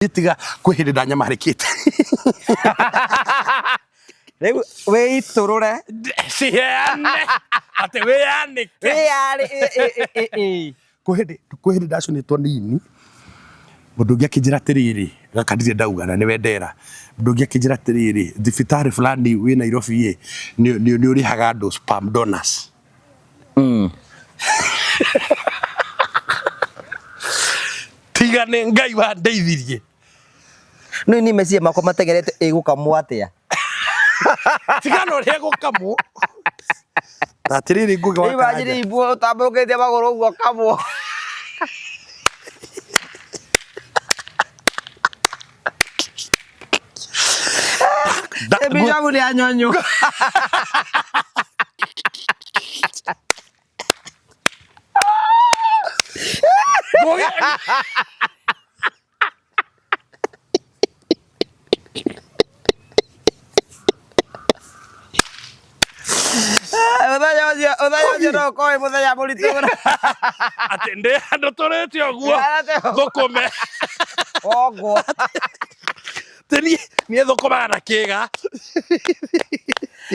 Itiga kwihinde ndanyamarikite Rĩu wĩitũrũre ciheane ati wianike kwihinde ndaconetwo nini mundu ungi akinjira atiriri gaka ndire ndauga na niwe ndera mundu ungi akinjira atiriri thibitari fulani wi Nairobi ni urihaga andu spam donors tigane ngai wa ndeithirie no ni mecia makwa mategerete igukamwo atia tigana uri gukamwo atiriri nguge wa kanja ni ibu tambukite maguru guo kamwo Bijamu ni anyonyo Uthaya no koi muthenya muritu ati ndi andu turete oguo thukome oguo ni thukoma na kiga.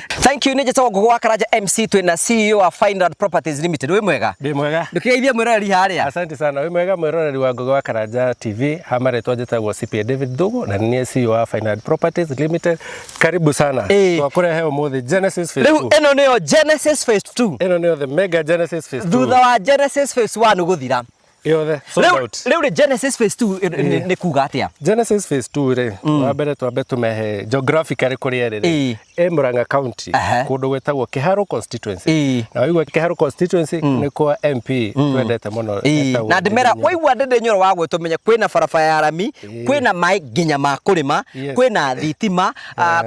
Thank you. Nijetawa Ngugi wa Karanja MC twina CEO wa Fineland Properties Limited. Wi mwega? Ndi mwega. Ndukigeithia mwiroreri haria. Asante sana. Wi mwega mwiroreri wa Ngugi wa Karanja TV. Hamaretwa njitagwo CPA David Thugu na ni CEO wa Fineland Properties Limited. Karibu sana. Twakurehe umuthi Genesis Phase 2. Riu eno niyo Genesis Phase 2. Eno niyo the mega Genesis Phase 2. Thutha wa Genesis Phase 1 guthira. Yothe sold out. Riu Genesis Phase 2 ni kuga atia? Genesis Phase 2 ri wa mbere twambe tumehe geographically kuria ri Murang'a County kundu gwetagwo Kiharo constituency na waigua Kiharo constituency ni kwa MP twendete muno na ndimera waigua ndende nyoro wa gwe tumenye kwina barabara ya rami kwina mai nginya ma kurima kwina thitima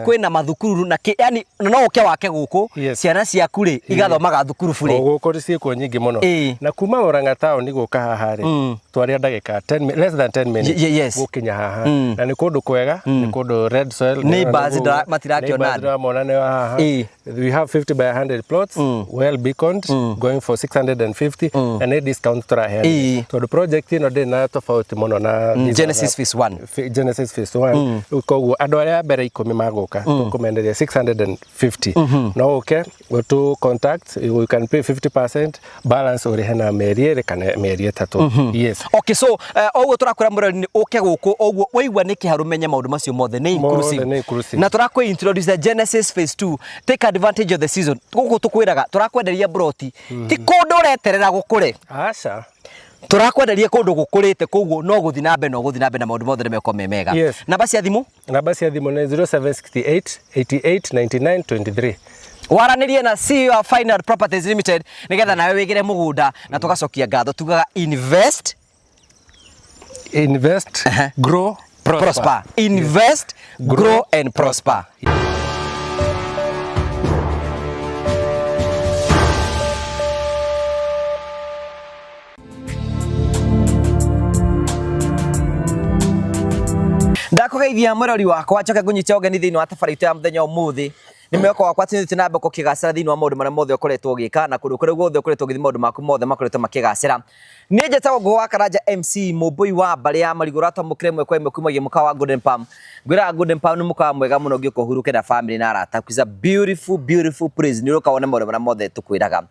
kwina mathukuru na yani no uke wake guku ciana ciaku ri igathomaga thukuru bure guku ri ciiko nyingi muno na kuma Murang'a town ni guka haha ri twaria ndagika 10 less than 10 minutes gukinya haha na ni kundu kwega ni kundu red soil neighbors matirakiona monane haha we have 50 by 100 plots well beaconed going for 650 and a discount turahe to the project ino de na tofauti muno na Genesis Phase 1 Genesis Phase 1 koguo andu aria mbere 10 maguka tukumenderia 650 no okay go to contact you can pay 50% balance uri hena meri kana meri 3 yes okay so oguo turakura murori ni uke guku oguo waigua ni kiharu menye maundu macio mothe ni inclusive na turakwa introduce Genesis Phase 2 take advantage of the season guku tukwiraga turakwenderia broti ti kundu ureterera gukure acha turakwenderia kundu gukurite koguo no guthi nambe na maundu mothe ni meko memega namba cia thimu ni 0768 88 99 23 waranirie na CEO wa Fineland Properties Limited nigetha nawe wigire mugunda na tugacokia ngatho tugaga invest grow prosper invest grow and prosper. Ndakugeithia murori wakwa choke gunyita ogeni thiini wa tabarĩto ya muthenya umuthi ni mweko wakwa tinite na mbeko kigacira thiini wa maundu maria mothe ukoretwo gika na kundu kuri guothe ukoretwo githi maundu maku mothe makoretwo makigacira ni njetawo Ngugi wa Karanja MC mubui wa mbari ya marigura tamukire mweko imwe kumagie muka wa Golden Palm gwira Golden Palm ni muka mwega muno ngiko huruke na family na arata kwiza beautiful place ni uruka wona maundu maria mothe tukwiraga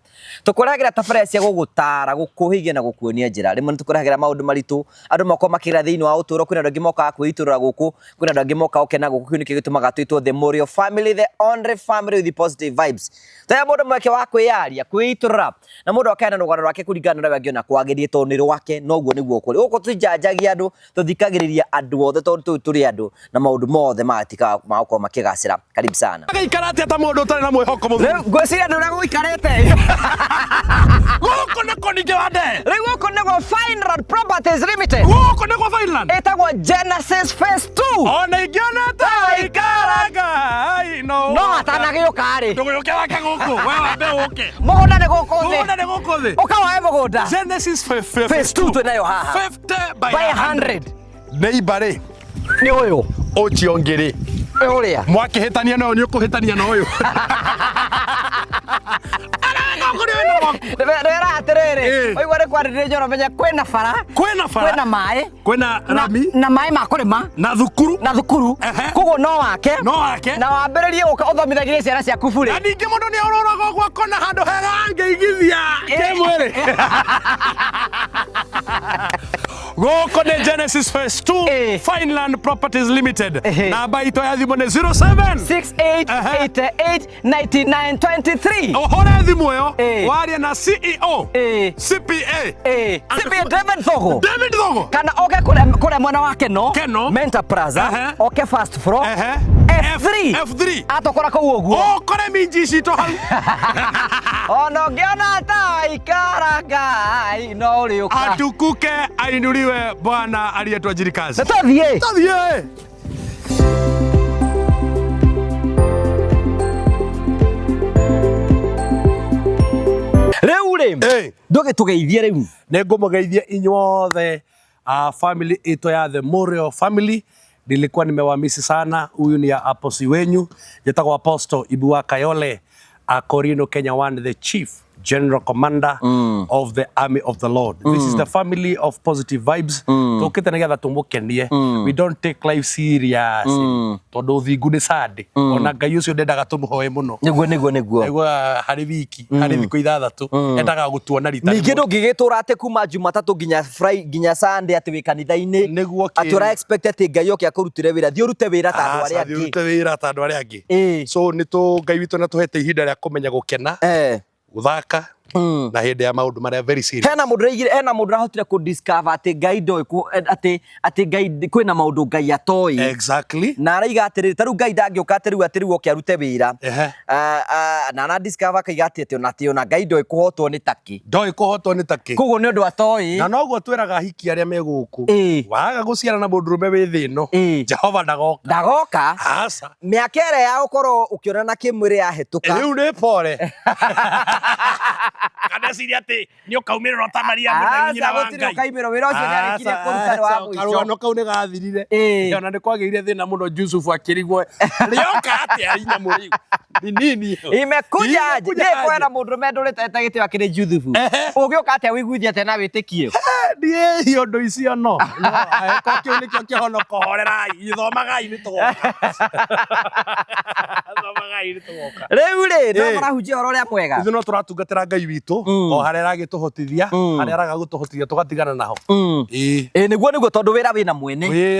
tukuragira tabarĩra cia gugutara gukuhigia na gukuonia njira rimwe tukuragira maundu maritu andu mako makira thiini wa uturo kwina ndogi moka kwiturura guku kwina ndogi moka ukena guku kini kigitumaga twitwo the Morio family the only family with the positive vibes taya mundu mweke wa kwiyaria kwiturura na mundu akaenda rugano rwake kuringana na wangiona kwagirie to ni rwake noguo niguo kuri uko tujanjagia andu tuthikagiriria andu othe tondu turi andu na maundu mothe matika mako makigacira karibu sana ikarate ata mundu utari na mwihoko muthu ngwiciria andu na guikarete guko niko ninge wande riu guko niko Fineland Properties Limited guko niko Fineland etagwo Genesis Phase 2 ona ingiona ta ikaraga ai no atanagioka ri ndugioke wake guku we wambe uke mugunda ni guku thi ukawae mugunda Genesis Phase 2 twenayo haha 50 by 100 neighbor ni uyu uchiongiri uria mwakihitania no ni ukuhitania no uyu Ndera atiriri oigwa ri kwarire njoro menya kwina bara kwina mai kwina rami na mai ma kurima na thukuru koguo no wake na wambiririe uka uthomithagie ciana ciaku bure na ningi mundu ni aururaga gwa kona handu hega angeigithia kemwiri Goko ne Genesis Phase 2 Fineland Properties Limited. Namba ito ya thimu ni 0768889923. Ohore thimu yo waria na CEO CPA David Thogo kana oke kure mwana wake no Mentor Plaza oke first floor F3 atokora ko uguo okore minji cito hau ono ngiona ta ikaraga no uriuka atukuke ainuriwe bwana aliyetwa Jirikazi tuthie riu ri nduge tugeithie riu ningumugeithia inyuothe family ito ya the Morio family. Nilikuwa nimewamisi sana. Huyu ni apostle wenyu yetagwo Apostle Ibua Kayole Korino Kenya 1, the Chief General Commander of the Army of the Lord. This is the family of positive vibes. Tukite nigetha tumukenie. We don't take life serious. Tondu thingu ni sad. Ona Ngai ucio ndendaga tumuhoe muno. Niguo. Aigua hari wiki, hari thiku ithathatu endaga gutuona rita. Ningi ndungigitura ate kuma Jumatatu nginya Friday nginya Sunday ati wi kanitha-ini. Atura expect ati Ngai oke akurutire wira. Thio rute wira ta andu aria angi. Rute wira ta andu aria angi. So nitu Ngai witu na tuhete ihinda ria kumenya gukena. Guthaka na hindi ya maundu maria very serious. Hena mundu raigire mundu rahotire ku discover ati Ngai ndoi ati Ngai kwina maundu Ngai atoi. Exactly. Na araiga atiri taru Ngai ndangioka atiriu oke arute wira. Na discover kaiga ati ona Ngai ndoi kuhotwo ni taki. Koguo ni undu atoi. Na noguo twiraga hiki aria me guku. Waga guciara na mundu rume wi thino. Jehova ndagoka. Asa. Miaka ere ya ukorwo ukionana kimwiri ya hetuka. Riu ni pore. Kana siria ati ni ukaumirira utamaria mundu nyina wa Ngai. Ukaumirira wira ucio nyarikire kuruta wa mwisho. Karuano kau ni gathirire. Ona ni kwagirire thina muno Yusufu akirigwo. Rioka ati ainya muriu. Ni nini? Imekuja je kwena mundu mendurite etagite wakire Yusufu. Ugioka ati wiguithia tena witikie. Ndie hiyo ndo icio no. Ko kio ni kio kihono kohorera ithomagai ni tugoka. Ithomagai ni tugoka. Riu no marahunjia horo ria mwega. Ithuno turatungatira Ngai witu o haria aragituhotithia haria aragagutuhotithia tugatigana naho. Niguo tondu wira wina mwene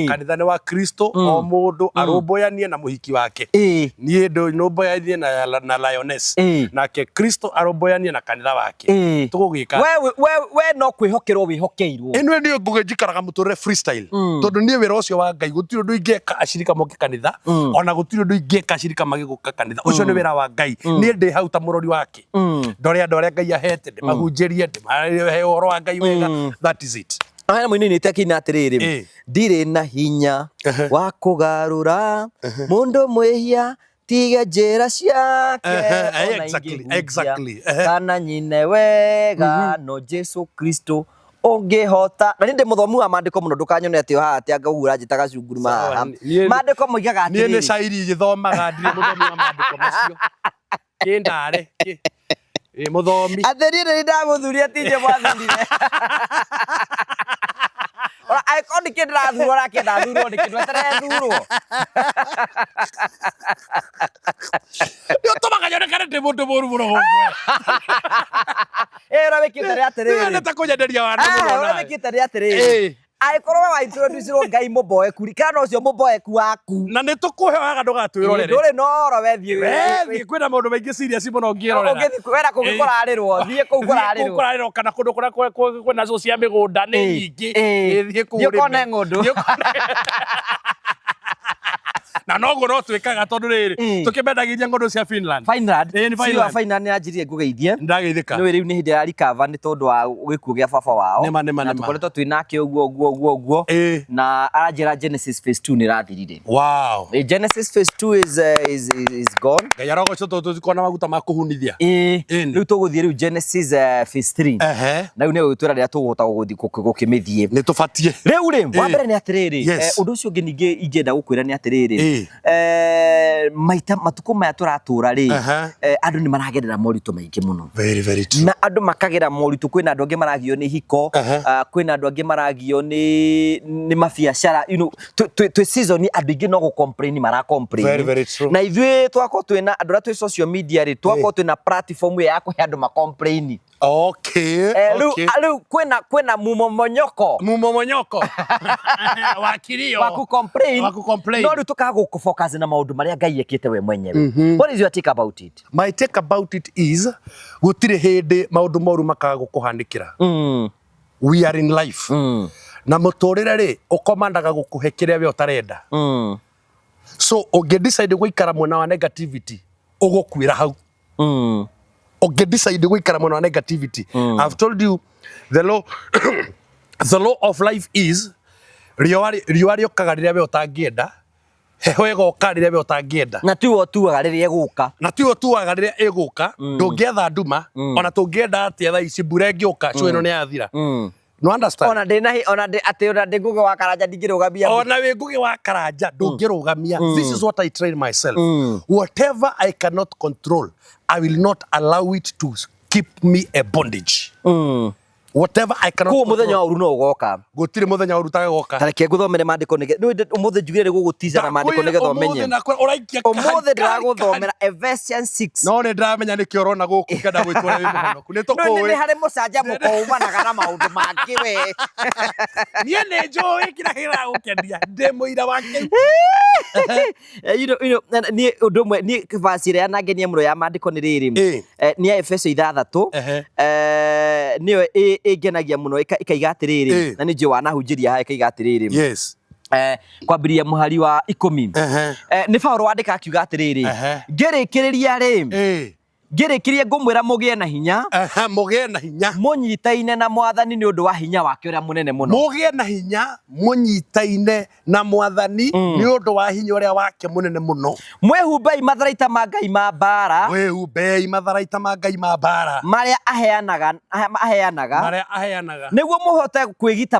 kanitha ni wa Kristo o mundu arumboyanie na muhiki wake. Nie ndo nomboyanie na Lioness nake Kristo arumboyanie na kanitha wake. Tugugika we no kwihokerwo wihokeirwo. Eno ndio ngugejikaraga muture freestyle tondu nie wira ucio wa Ngai gutiro ndu ingeka ashirika moke kanitha ona gutiro ndu ingeka ashirika magiguka kanitha ucio ni wira wa Ngai. Nie ndi hau ta murori wake ndore Ngai ahete ndi mahunjerie ndi mahe horo wa Ngai wega. That is it. Hena mwini ni tekina atiriri ndire na hinya wa kugarura mundu mwihia tiga njira ciake. Exactly. Kana nyine wega no Jesu Kristo ungihota. Na ndi muthomu wa mandiko muno ndukanyone ati haha ati angahura njitaga cunguruma. Mandiko moigaga ati ni cairi githomaga ndire muthomu wa mandiko macio kindare muthomi athirire ndamuthuria tije mwathurire. Ora aikoni kidra thuro ra kida thuro ni kidwa tere thuro. Yo toma kanyone kare de mundu moru muno. Ora wekitare atere. Ni takunyenderia wandu muno. Ora wekitare atere. Aikorwo wa introduce Ngai muboe kuri kana ucio muboe ku waku. Na ni tukuheaga ndugatwirorere. Nduri no ro wethie. Kwina maundu maingi serious muno ngirorera. Ungithi kwera kugikorarirwo thie ku kurarirwo. Kurarirwo kana kundu kuria kwina cio cia migunda ni nyingi. Thie ku ri. Yokone ngundu. Na noguo no twikaga tondu riri tukimendagiria ngundu cia Finland. Finland ni anjirie ngugeithie. Ndageithika. No riu ni hindi ya recover ni tondu wa gikuo gia baba wao. Na tukoretwo twinake uguo na aranjira Genesis Phase 2 ni rathirire. Wow. Genesis Phase 2 is gone. Gayarogo cyo tukona maguta ma kuhunithia. Riu tuguthie riu Genesis Phase 3. Na riu ni gwitwira ria tuguhota gukimithie. Ni tufatie. Riu ri wa mbere ni atiriri undu ucio ngi ningi ingenda gukwira ni atiriri rĩ maita matuko maya turatura rĩ andu ni maragerera moritu maingi muno very true na andu makagera moritu kwina andu angi maragio ni hiko kwina andu angi maragio ni mabiacara you know twi season andu ingi no go complain mara complain very true na ithuĩ twako twina andu twi social media rĩ twako twina platform ya kuhe andu ma complain. Okay. Alu kwena mumomonyoko wakirio waku complain no ru tukaga ku focus na maundu maria Ngai ekite we mwenyewe. What is your take about it? My take about it is gutire hindi maundu moru makaga gukuhandikira. We are in life. Na muturire ri ukomandaga gukuhe kiria we utarenda. So unge decide guikara mwena wa negativity ugukwira hau. Okay, decide guikara mwena wa negativity. I've told you the law the law of life is riũa rĩũkaga rĩrĩa we ũtangĩenda, heho ĩgoka rĩrĩa we ũtangĩenda, na tiwe ũtuaga rĩrĩa ĩgũka, rĩrĩa ĩgũka. Ndũngĩetha nduma ona tũngĩenda atĩa thaa ici mbura ĩngĩũka cũĩ ĩno nĩyathira. No understand? Ona ndĩ nguge wa karanja ndingĩrũgamia. Ona wĩ nguge wa karanja ndũngĩrũgamia. This is what I train myself. Whatever I cannot control, I will not allow it to keep me a bondage. Whatever I cannot control. Muthenya wa uru no ugoka. Gutire muthenya wa uru tagoka. Tareke nguthomere mandiko nige. Umuthi njugire gugutiza na mandiko nige thomenye. Umuthi ndiraguthomera Ephesians 6. No ne ndiramenya niki urona guku kenda gwitwara wi muhonoku. Ni tukuwi. Ni hari mucanja mukoumanaga na maundu mangi we. Nie ne njui kira gira gukendia. Ndi muira wake. You know ni undu mwe ni verse ria nangenia muno ya mandiko ni riri. Ni Efeso 6. Niyo igenagia muno ikaiga atiriri na ni je wanahunjiria ha ikaiga atiriri. Yes. Kwambiria muhari wa 10. Ni Paulo wandika akiuga atiriri ngirikiriria ri ngirikirie ngumwira mugie na hinya mugie na hinya munyitaine na mwathani ni undu wa hinya wake uria munene muno. Mugie na hinya munyitaine na mwathani ni undu wa hinya uria wake munene muno. Mwihumbai matharaita ma Ngai ma mbara. Mwihumbai matharaita ma Ngai ma mbara maria aheanaga niguo muhote kwigita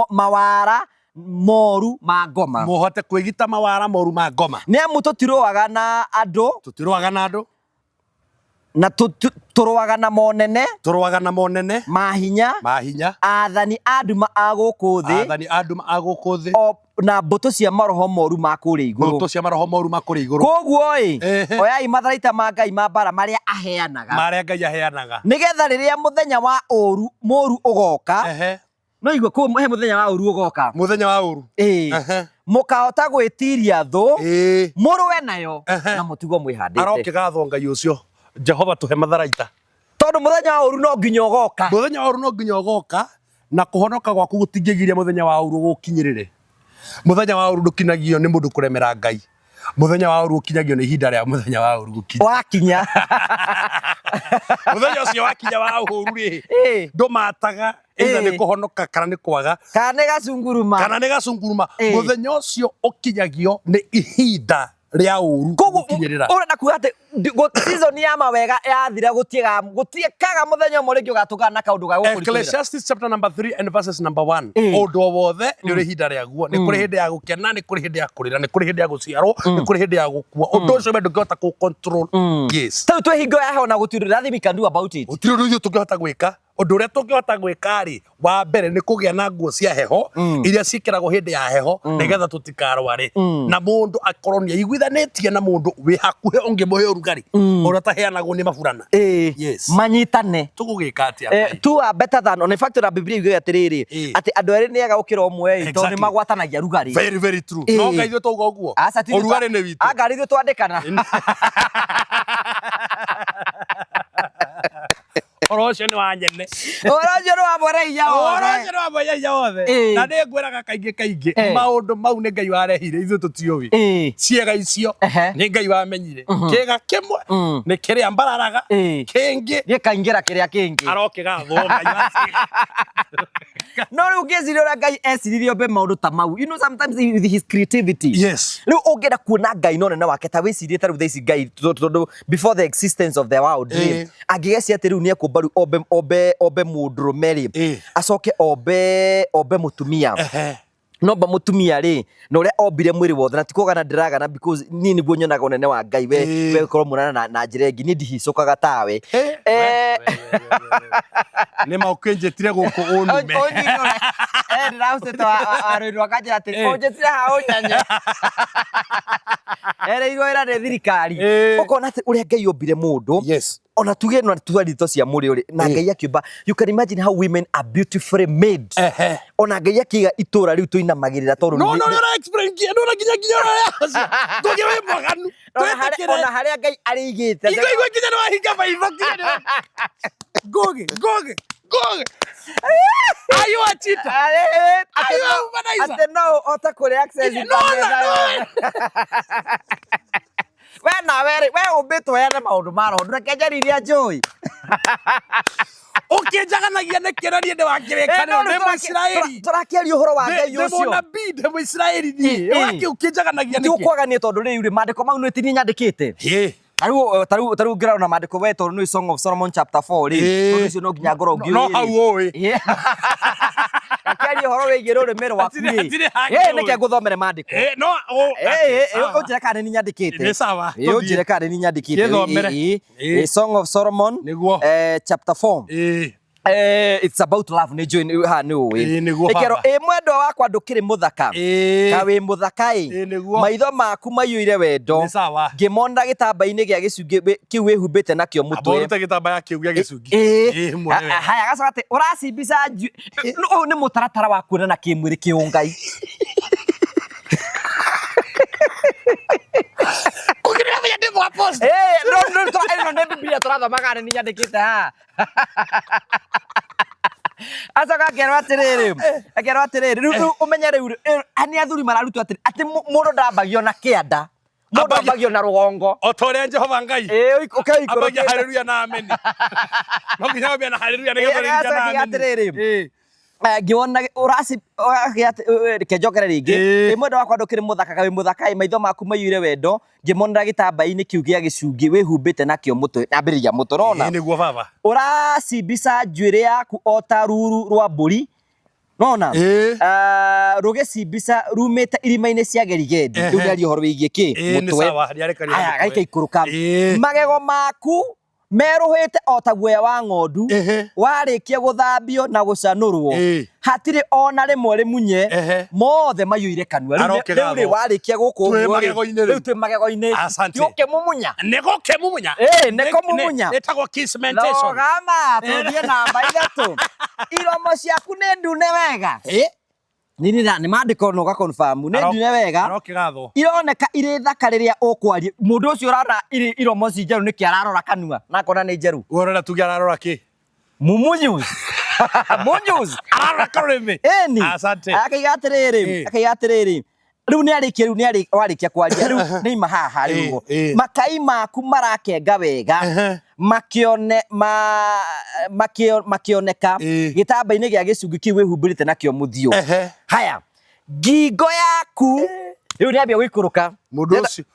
mawara moru ma ngoma. Muhote kwigita mawara moru ma ngoma. Ni amu tutiroaga na andu na turoaga na monene mahinya athani anduma aguku thi na mbuto cia maroho moru ma kuri iguru koguo oyai matharaita ma Ngai ma mbara maria aheanaga nigetha riria muthenya wa moru ugoka no igwe ko he muthenya wa uru ugoka mukahota gwitiria thu muruwe nayo na mutigwo mwihandite. Arokigatho Ngai ucio Jehova tuhe matharaita tondu muthenya wa uru no nginya ugoka na kuhonoka gwaku gutingigiria muthenya wa uru gukinyirire. Muthenya wa uru ndukinagio ni mundu kuremera Ngai. Muthenya wa uru ukinyagio ni ihinda ria muthenya wa uru gukinya wakinya muthenya ucio wakinya wa uru ri ndumataga ina ni kuhonoka kana ni kwaga kana ni gacunguruma muthenya ucio ukinyagio ni ihinda ria uru gukinyirira. Ora na kuga ati season ya mawega yathira gutiekaga muthenya umwe ringi ugatugana na kaundu ga gukurikira. Ecclesiastes chapter number 3 and verses number 1. Undu wothe ni uri ihinda ria guo, ni kuri hindi ya gukena, ni kuri hindi ya kurira, ni kuri hindi ya guciarwo, ni kuri hindi ya gukua. Undu ucio wendu ngihota ku control. Yes. Tau twe hingo ya na gutiru nothing we can do about it. Gutiru ndu tungihota gwika. Undu uria tungihota gwika ri wa mbere ni kugia na nguo cia heho iria cikiragwo hindi ya heho nigetha tutikarware na mundu akorwo ni aiguithanitie na mundu wi hakuhe ungimuhe urugari uria taheanagwo ni maburana. Yes. Manyitane tugugika atia two are better than on fact na Biblia yuga atiriri ati andu eri ni ega gukira umwe tondu ni magwatanagia rugari. Very true. No Ngai ithuĩ tauga ũguo urugari ni witu angari ithuĩ twandikana Orocio ni wanyene. Orocio ni wabore iya wothe. Na nĩ ngwĩraga kaingĩ maũndũ mau nĩ Ngai warehire ithuĩ tũtiũĩ. Ciĩga icio nĩ Ngai wamenyire. Kĩĩga kĩmwe nĩ kĩrĩa mbararaga, kĩngĩ gĩkaingĩra kĩrĩa kĩngĩ. Arokĩgathwo Ngai waciĩga. No rĩu ngĩciria ũrĩa Ngai eciririe ombe maũndũ ta mau. You know sometimes with his creativity. Yes. Rĩu ũngĩenda kuona Ngai na ũnene wake ta wĩcirie ta rĩu thaa ici Ngai tondũ before the existence of the world angĩgecia atĩ rĩu nĩ ekũmba rĩu ombe mũndũrũme rĩ acoke ombe mũtumia nomba mutumia ri na uria ombire mwiri wothe na tikogana ndiragana because ni niguo nyonaga unene wa Ngai we korwo munana na njira ingi ni ndihicokaga tawe ni maukinjitire guku unume ndirauteta arwirwa kanjira ati unjitire ha unyanye igwira ni thirikari ukona ati uria Ngai ombire mundu ona tuge no tuarito cia muri uri na Ngai akiumba. You can imagine how women are beautifully made. Ona Ngai akiga itura riu tuinamagirira toru no explain kia no ginya tuge we mwaganu ona haria Ngai arigite igwe kinya no hinga baiva kinya goge ayo achita ayo banaiza ate no ota kuri access we umbitwo yana maundu marondo rekenjariria njui ukijaganagia nekerania ndi wakirekaniro ndi Muisraeli turakiaria uhoro wa Ngai ucio ndi nabii ndi Muisraeli ni waki ukijaganagia niki ukwagania tondu riu mandiko mau nitini nyandikite taru ngira na mandiko we tondu ni Song of Solomon chapter 4 ri tondu icio no nginya ngoro ngiu no hau oi akiaria uhoro wigi rurimi rwaku ri niki nguthomere mandiko no unjire kana ni nyandikite ni sawa unjire kana ni nyandikite Song of Solomon chapter 4 it's about love ni join ha ni uwi ikero mwendo wakwa ndukiri muthaka ka wi muthaka maitho maku mayuire wendo ngimonda gitambaini gia gicungi kiu wihumbite nakio mutwe aborute gitambaya kiu gia gicungi haya gacoka ati uracimbica no ni mutaratara wa kuonana kimwiri kiungai kugira ya ndi mwa post no ne Biblia turathomagana ni nyandikite ha asoka kerwa atiriri riu umenye riu ani athuri mararutu ati mundu ndambagio na kianda mundu ambagio na rugongo otore Jehova Ngai okay ambagia haleluya na amen no nginya bia na haleluya ngeberera na amen ngiona urasi kejokera ringi mwendo wakwa ndukiri muthaka kawi muthaka maitho maku mayuire wendo ngimona gitambaini kiu gia gicungi wihumbite nakio mutwe ambiriria mutwe rona niguo baba uracimbica njuire yaku ota ruru rwa mburi nona rugicimbica rumite irimaini cia gerigendi riu nĩaria uhoro wigie ki mutwe aya gaika ikuruka magego maku meruhite ota guoya wa ng'ondu warikia guthambio na gucanurwo hatiri ona rimwe rimunye mothe mayuire kanua riu warikia guku riu twi magego-ini tiuke mumunya niko mumunya etagwo kismentation gama tuthie namba 3 iromo ciaku ni ndune wega ni mandiko no ga confirm ni ndune wega ironeka iri thaka riria ukwaria mundu ucio urara iromo ci njeru niki ararora kanua nakona ni njeru urora tugi ararora ki mumunyuzi munyuzi ararora kareme eni akaigatiriri riu ni warikia kwaria riu ni mahaha riu makai maku marakenga wega makioneka gitambaini gia gicungi kiu wihumbirite nakio muthio haya ngingo yaku riu ni ambia gwikuruka mundu ucio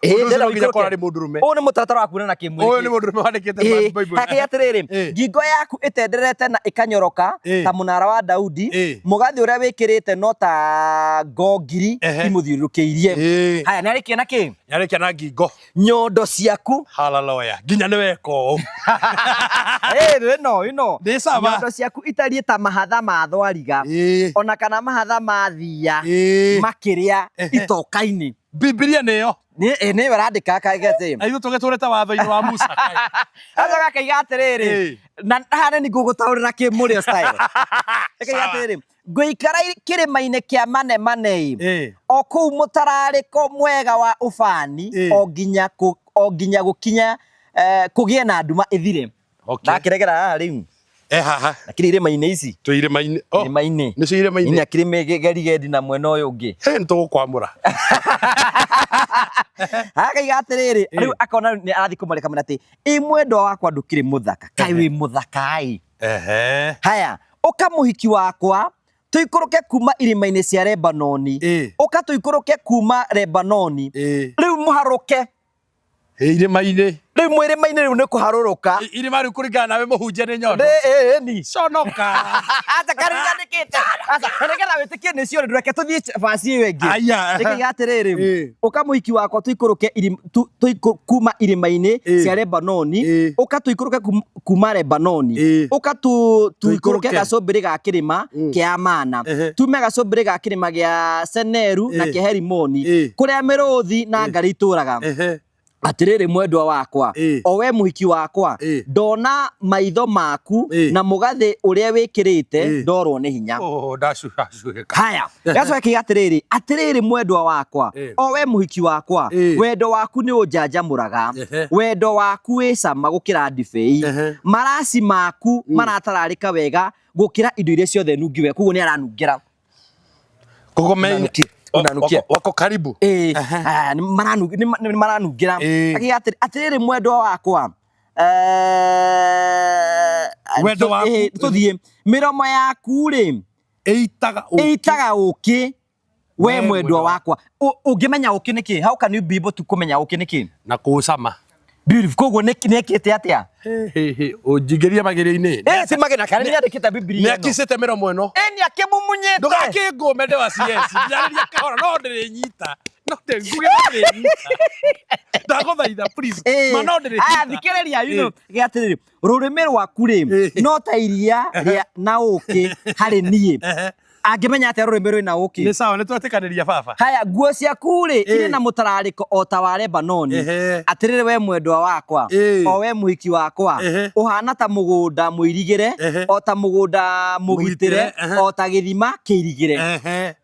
nginya kora ri mundu rume uyu ni mutaratara wa kuonana kimwiri uyu ni mundu rume wandikite Bible atiriri ngingo yaku itenderete na ikanyoroka ta munara wa Daudi mugathi uria wikirite no ta ngongiri imuthiurukiirie haya ni arikia na ki arikia na ngingo nyondo ciaku haleluya nginya ni weko no nyondo ciaku itarie ta mahatha ma thwariga ona kana mahatha ma thia makiria itoka-ini Biblia neyo ni barandika kaigete aithu tugeturete watho-ini wa Musa kai azoka kaigatiriri na hana ni gugutaurira ki murio style kaigatiriri nguikara kirima-ini kia mane o kuu mutarariko mwega wa ufani o nginya gukinya kugie na nduma ithire ndakiregera haha riu haha akiri irima-ini ici tu irima-ini irima-ini ni cio irima-ini ni akiri gerigendi na mwena uyu ungi nitugukwamura akaigatiriri riu akona ni arathi kumurika mana ati mwendo wakwa ndukiri muthaka kai wi muthakai haya uka muhiki wakwa tuikuruke kuma irima-ini cia Lebanoni uka tuikuruke kuma Lebanoni riu muharuke irima-ini Riu mwire maine riu ni kuharuruka. Irima riu kuringana nawe muhunjia ni nyondo. Ni. Conoka. Ata karira ndikite. Ata karira witikie ni cio ndureke tuthie basi iyo ingi. Aya. Iki gatiriri. Uka muhiki wakwa tuikuruke kuma irima-ini cia Lebanoni. Uka tuikuruke kuma Lebanoni. Uka tuikuruke gacumbiri ga kirima kia Amana. Tume gacumbiri ga kirima gia Seneru na kia Herimoni. Kuria miruthi na ngari ituraga. Atiriri mwendwa wakwa, o we muhiki wakwa, ndona maitho maku na mugathi uria wikirite ndorwo ni hinya. Haya, gacoka kigatiriri, atiriri mwendwa wakwa, o we muhiki wakwa, wendo waku ni unjanjamuraga, wendo waku wi cama gukira ndibei, maraci maku maratararika wega gukira indo iria ciothe nungi we, kuguo ni aranungira. Kugomenya unanukia wako karibu ni maranungira atiriri mwendwa wakwa wendo waku tuthie miromo yaku ri eitaga uki we mwendwa wakwa ungimenya uki niki how can you be able to kumenya uki niki na kucama beautiful koguo nekite atia unjingiria magirio-ini si magina kana ni andikite Biblia ni akicite miromo ino ni akimumunyete ndugakingũme ndi wa CS ndiarĩria kahora no ndĩrĩnyita no ndĩnguge ndĩrĩnyita ndagũthaitha please ma no ndĩrĩnyita thikĩrĩria you know gĩatirĩrĩ rũrĩmĩ rwaku rĩ no ta iria na ũkĩ harĩ niĩ angĩmenya atĩa rũrĩmĩ rwĩna ũkĩ nĩ sawa nĩ twetĩkanĩria baba haya nguo ciaku rĩ irĩ na mũtararĩko o ta wa Lebanoni atĩrĩrĩ we mwendwa wakwa o we mũhiki wakwa ũhana ta mũgũnda mũirigĩre o ta mũgũnda mũgitĩre o ta gĩthima kĩirigĩre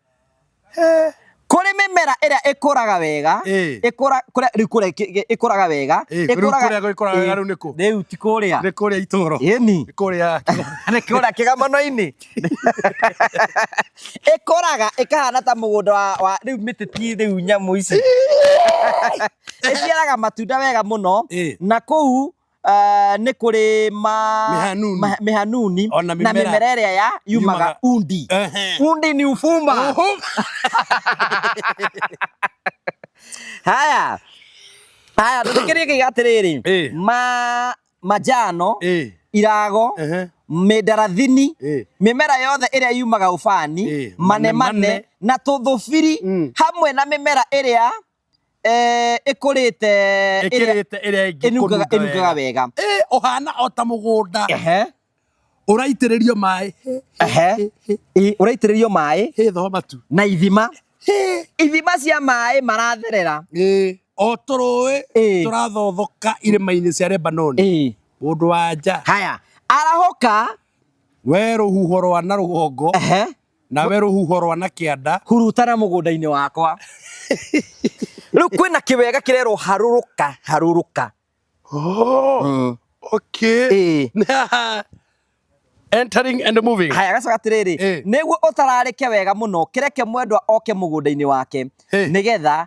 kuri mimera ĩrĩa ĩkũraga wega ĩkũraga wega ĩkũraga rĩu nĩkũ rĩu ti kũrĩa nĩ kũrĩa itũũro ĩni kũrĩa nĩ kũrĩa kĩgomano-inĩ ĩkũraga ĩkahana ta mũgũnda wa rĩu mĩtĩ ti rĩu nyamũ ici ĩciaraga matunda wega mũno na kũu nĩ kũrĩ mihanuni na mĩmera ĩrĩa ya yumaga undi undi ni ufumba haya tukirie kigatiriri majano irago midarathini mimera yothe ĩrĩa yumaga ubani manemane na tuthubiri hamwe na mimera ĩrĩa ĩkũrĩte ĩrĩa ĩnungaga wega ũhana o ta mũgũnda ũraitĩrĩrio maĩ ũraitĩrĩrio maĩ thoma tu na ithima cia maĩ maratherera o tũrũĩ tũrathothoka irĩma-inĩ cia Lebanoni mũndũ wa nja haya arahoka we rũhuho rwa na rũgongo na we rũhuho rwa na kĩanda hurutana mũgũnda-inĩ wakwa rĩu kwĩna kĩwega kĩrerwo harũrũka okay entering and moving haya gacoka atĩrĩrĩ nĩguo ũtararĩke wega mũno kĩreke mwendwa oke mũgũnda-inĩ wake nĩgetha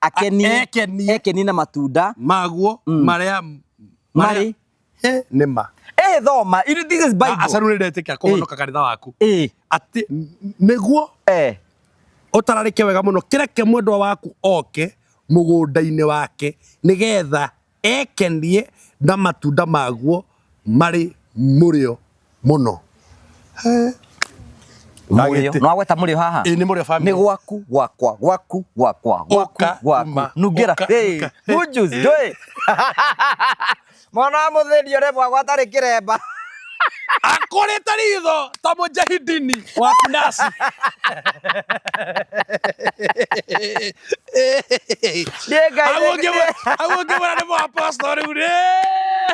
ekenie na matunda maguo marĩa nĩma thoma this is Bible aca rĩu nĩndetĩkia kũhonoka kanitha waku atĩ nĩguo ũtararĩke wega mũno kĩreke mwendwa waku oke mũgũnda-inĩ wake nĩgetha ekenie na matunda maguo marĩ mũrĩo mũno no agweta mũrĩo haha nĩ mũrĩo family nĩ gwakwa nungira unjuice ndũĩ mwana wa mũthĩni ũremwa gwatarĩ kĩremba akũrĩte ritho ta mũjahidini wa kunasi hau ũngĩmwĩra nĩ mũapostol rĩu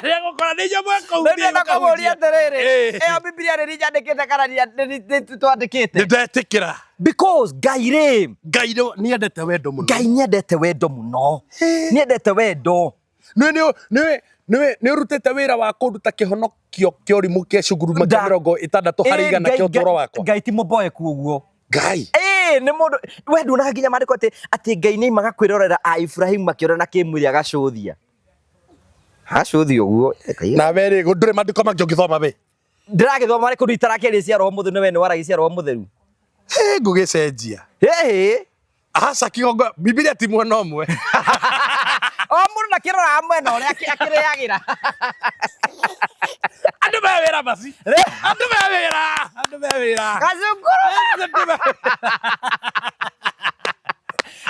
nĩegũkora nĩ inyuĩ mwekũhuria ndĩrenda atĩrĩrĩ ĩyo Biblia nĩ nyandĩkĩte kana twandĩkĩte nĩndetĩkĩra because Ngai nĩendete wendo mũno Ngai nĩendete wendo mũno nĩendete wendo nĩ ũrutĩte wĩra wa kũruta kĩhonokio kĩa ũrimũ kĩa cuguruma kĩa 60 harĩ igana kĩa ũtũũro wakwa Ngai ti mũboeku ũguo Ngai nĩ mũndũ we nduonaga nginya maandĩko atĩ Ngai nĩaimaga kwĩrorera a Ibrahimu makĩona kĩmwĩrĩ agacũthia ũguo nawe rĩ ndũrĩ maandĩko mangĩ ũngĩthoma we ndĩragĩthoma marĩkũ itarakĩrĩ cia roho mũtheru we nĩ waragia cia roho mũtheru ngũgĩcenjia aca kĩgongo Biblia ti mwena ũmwe o mũndũ makirora mwena uria akiriagira andu mewira basi andu mewira Gacunguru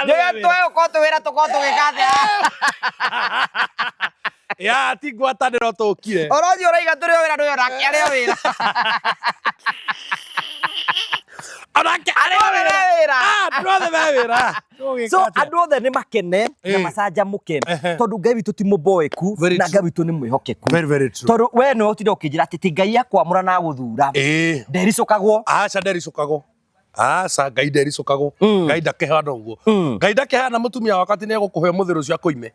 Ndio toyo kotu wira tukotu gikathia ya ti ngwataniro tukire orothi uraiga turi wira ndio ario wira Anake wira ndothe mewira so andu othe ni makene na macaja muke tondu Ngai witu ti muboeku na Ngai witu ni mwihokeku very true tondu we no utinde ukijira ati Ngai akwamura na guthura ndericukagwo aca ndericukagwo aca Ngai ndericukagwo Ngai ndakehana uguo Ngai ndakehana mutumia wakati ni egukuhe muthiro cio akuime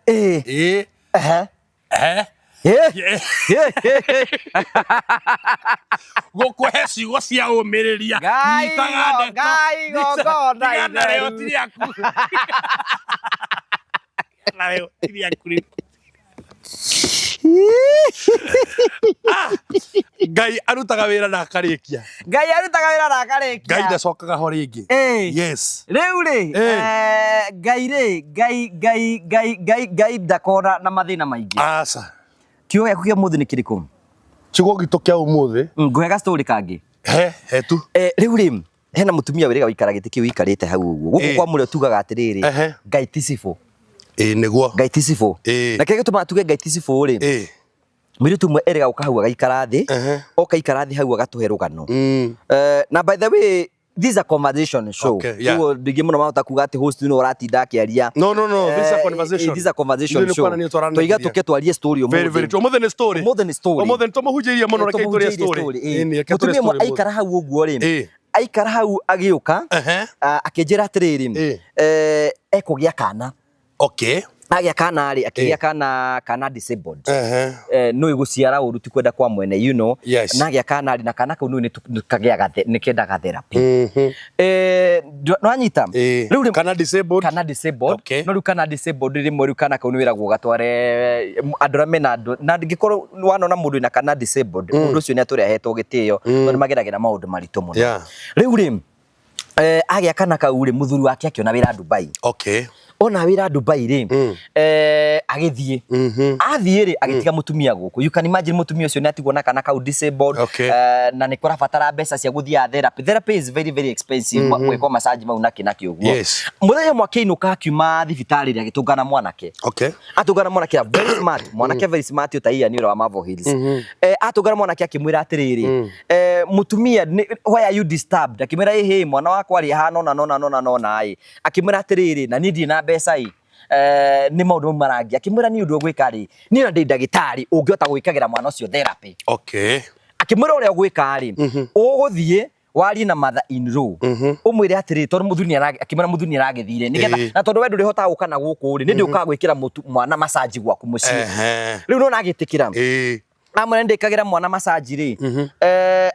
gukuhe ciugo cia umiriria Ngai gongona reo tiri aku na reo tiri aku Ngai arutaga wira na akarikia Ngai arutaga wira na akarikia Ngai ndacokaga ho ringi yes riu ri Ngai ndakona na mathina maingi aca kiugo giaku kia muthi ni kiriku kiugo gitu kia umuthi nguhega story kangi he tu riu ri hena mutumia wiriga wikara giti kiu wikarite hau uguo guku kwa murio tugaga atiriri Ngai ticibo niguo Ngai ticibo na kile gituma tuge Ngai ticibo ri miritu mwe erega uka hau agaikara thi okaikara thi hau agatuhe rugano na by the way this is a conversation show so ndigi muno mahota kuga ati host no uratinda akiaria no this is a conversation this is a conversation show toiga tuke twarie story very umuthi ni story umuthi tumuhunjiria muno reke story mutumia mwe aikara hau uguo ri aikara hau agiuka akinjira atiriri ekugia kana agia kana ri akigia kana disabled no iguciara uru ti kwenda kwa mwene you know na agia kana ri na kana kau ni kagia ni kenda ga therapy no anyita riu kana disabled no riu kana disabled rimwe riu kana kau ni wira gatware andura mena na ngikoro wanona mundu ina kana disabled mundu ucio ni aturi ahetwo gitio no mageragira maundu marito muno riu ri agia kana kau ri muthuri wake akiona wira Dubai ona wira Dubai ri agithie athie ri agitiga mutumia guku you can imagine mutumia ucio ni atigwo na kana kau disabled na ni kora fatara mbeca cia guthia therapy is very expensive gwiko massage mau naki uguo muthenya mwake inuka akiuma thibitari ri agitungana mwanake atungana mwanake very smart mwanake very smart utaia ni ura wa Marvel Hills atungana mwanake akimwira atiriri mutumia why are you disturbed akimwira hey mwana wakwa ri hana nona ai akimwira atiriri na nidi na mbeca ni maundu marangi akimwira ni undu gwika ri ni na ndi ndagitari ungiota gwikagira mwana ucio therapy akimwira uria gwika ri uguthie wari na mother in law umwire atiriri tondu muthuni akimwira muthuni aragithire nigetha na tondu we nduri hota guka na guku ri ndi ukaga gwikira mwana massage gwaku mucii riu no nagitikira amwe ndikagira mwana massage ri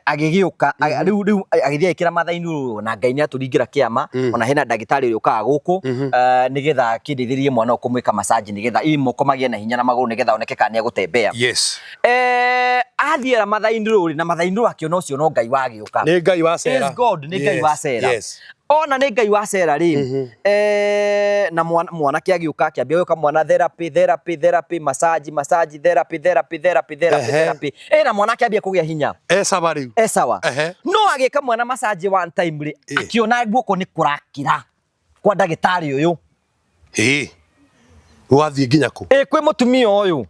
agigiuka riu agithia ikira mathainu na Ngai ni aturingira kiama ona hena ndagitari uri ukaga guku nigetha kindithirie mwana ukumwika massage nigetha imoko magie na hinya na maguru nigetha oneke kana gutembea athiera mathainu na mathainu akiona ucio no Ngai wagiuka ni Ngai wacera is God ni Ngai wacera ona ni Ngai wacera ri na mwana kiagiuka akiambia yoka mwana therapy massage therapy na mwana kiambia kugia hinya sawa riu sawa no agika mwana massage one time ri akiona guoko ni kurakira kwa ndagitari uyu wathie nginya ku kwi mutumia uyu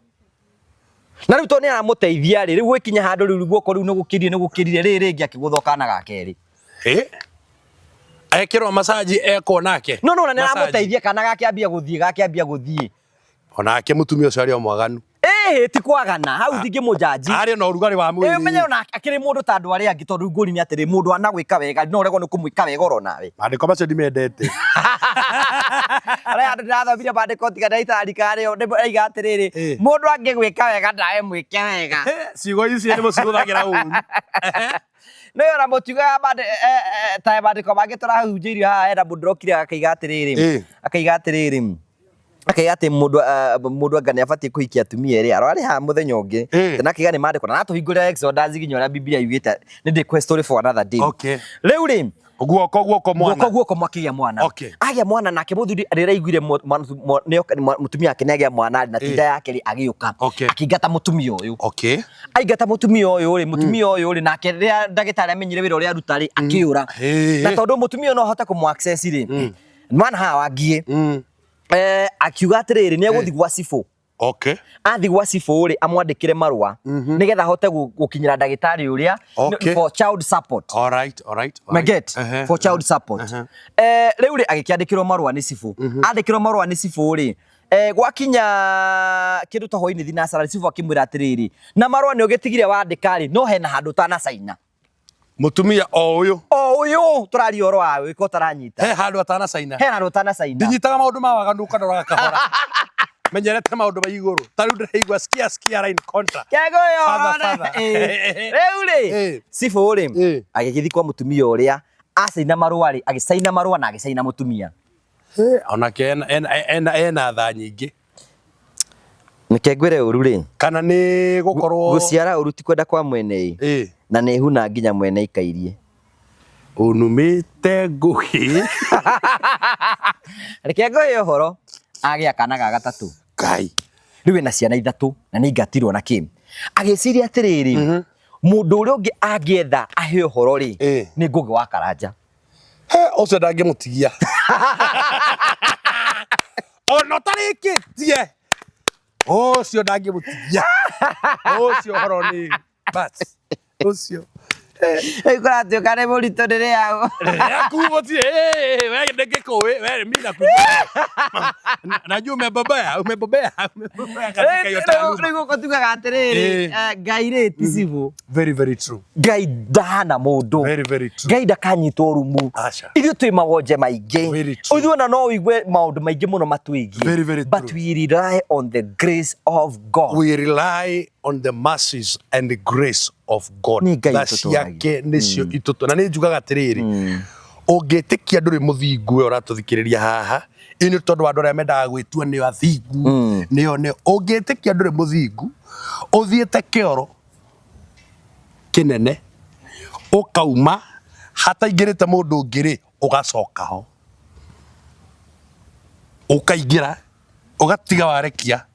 na riu to ni aramuteithia ri riu gwikinya handu riu guoko riu ni gukirire ringi akiguthoka na gakeri ekirwo massage eko nake no na aramuteithia kana gakiambia guthie onake mutumia ucio ari o mwaganu ti kwagana hau ndingi mujaji ari no rugari wa mwiri menye ona akiri mundu tandu ari angi tondu nguri ni atiri mundu anagwika wega no rego ni kumwika wega oro nawe andiko macio ndimendete ari andu ndathomire bandiko tigana itari kare ndaiga atiriri mundu angigwika wega ndawe mwike wega ciugo ici ni muciguthagira uru no yora motiga bade tae bandiko magitora hunjirio ha era mundrokire akaiga atiriri akayate mundu angane afati kuhikia atumia ri arari ha muthenya ungi tena kigani mandiko na tuhingurira Exodus ginya ria Biblia yugite ni the story for another day riu ri guoko mwana guoko mwakigia mwana Okay. agia mwana nake muthuri ariraiguire mutumia yake nagia mwana na tinda yake agiuka Okay. akingata mutumia uyu Okay. aingata mutumia uyu ri mutumia uyu ri nake ria ndagitari amenyire wira uria aruta ri akiura na tondu mutumia no hota kumu access ri mwana ha wangie akiuga atiriri ni eguthi gwa cifo. Okay. Athi gwa cifo ri amwandikire marua nigetha hote gukinyira ndagitari uria for child support. All right. Maget for child support. Riu ri agikiandikirwo marua ni cifo. Andikirwo marua ni cifo ri gwakinya kindu ta hoini thinasara cifo akimwira atiriri na marua ni ugitigire wandika ri no hena handu tana saina Mutumia o uyu turari oro awe ko taranyita he handu atana saina ndinyitaga maundu ma waganu kandoraga kahora menyerete maundu ma iguru tariu ndiraigua skia line contract kego yo riu ri cifo ri agigithi kwa mutumia uria asaina marua ri agisaina marua na agisaina mutumia onake ena tha nyingi nikengwire uru ri kana ni gukorwo guciara uru ti kwenda kwa mwene na ni huna nginya mwene ikairie unumite nguhi rekengo yo horo agia kana ga gatatu kai riwe na ciana ithatu na ni ngatirwo na kim agiciria atiriri mundu uri ungi angietha ahe horo ri ni ngugi wa karanja ucio ndangimutigia ono tarikitie ucio ndangimutigia ucio horo ni bas ucio ikora tio kare morito ndire yao akubotie wewe ndengekuwe wewe mimi najua umebobea katika hiyo taaluma rigo kotuga atiriri gaire tisibu very true gaidana mundu very true gaida kanyitwo rumu ithu twi magonje maingi uthiona no wigwe maundu maingi muno matwigi but we rely on the grace of God. We rely on the mercies and the grace of God. Thaci yake nicio itutu na ni njugaga atiriri ungitikia nduri muthingu we uratuthikiriria haha ini tondu andu aria mendaga gwitua ni athingu ni ungitikia nduri muthingu uthiete kioro kinene ukauma hataingirite mundu ngiri ugacoka ho ukaingira ugatiga warekia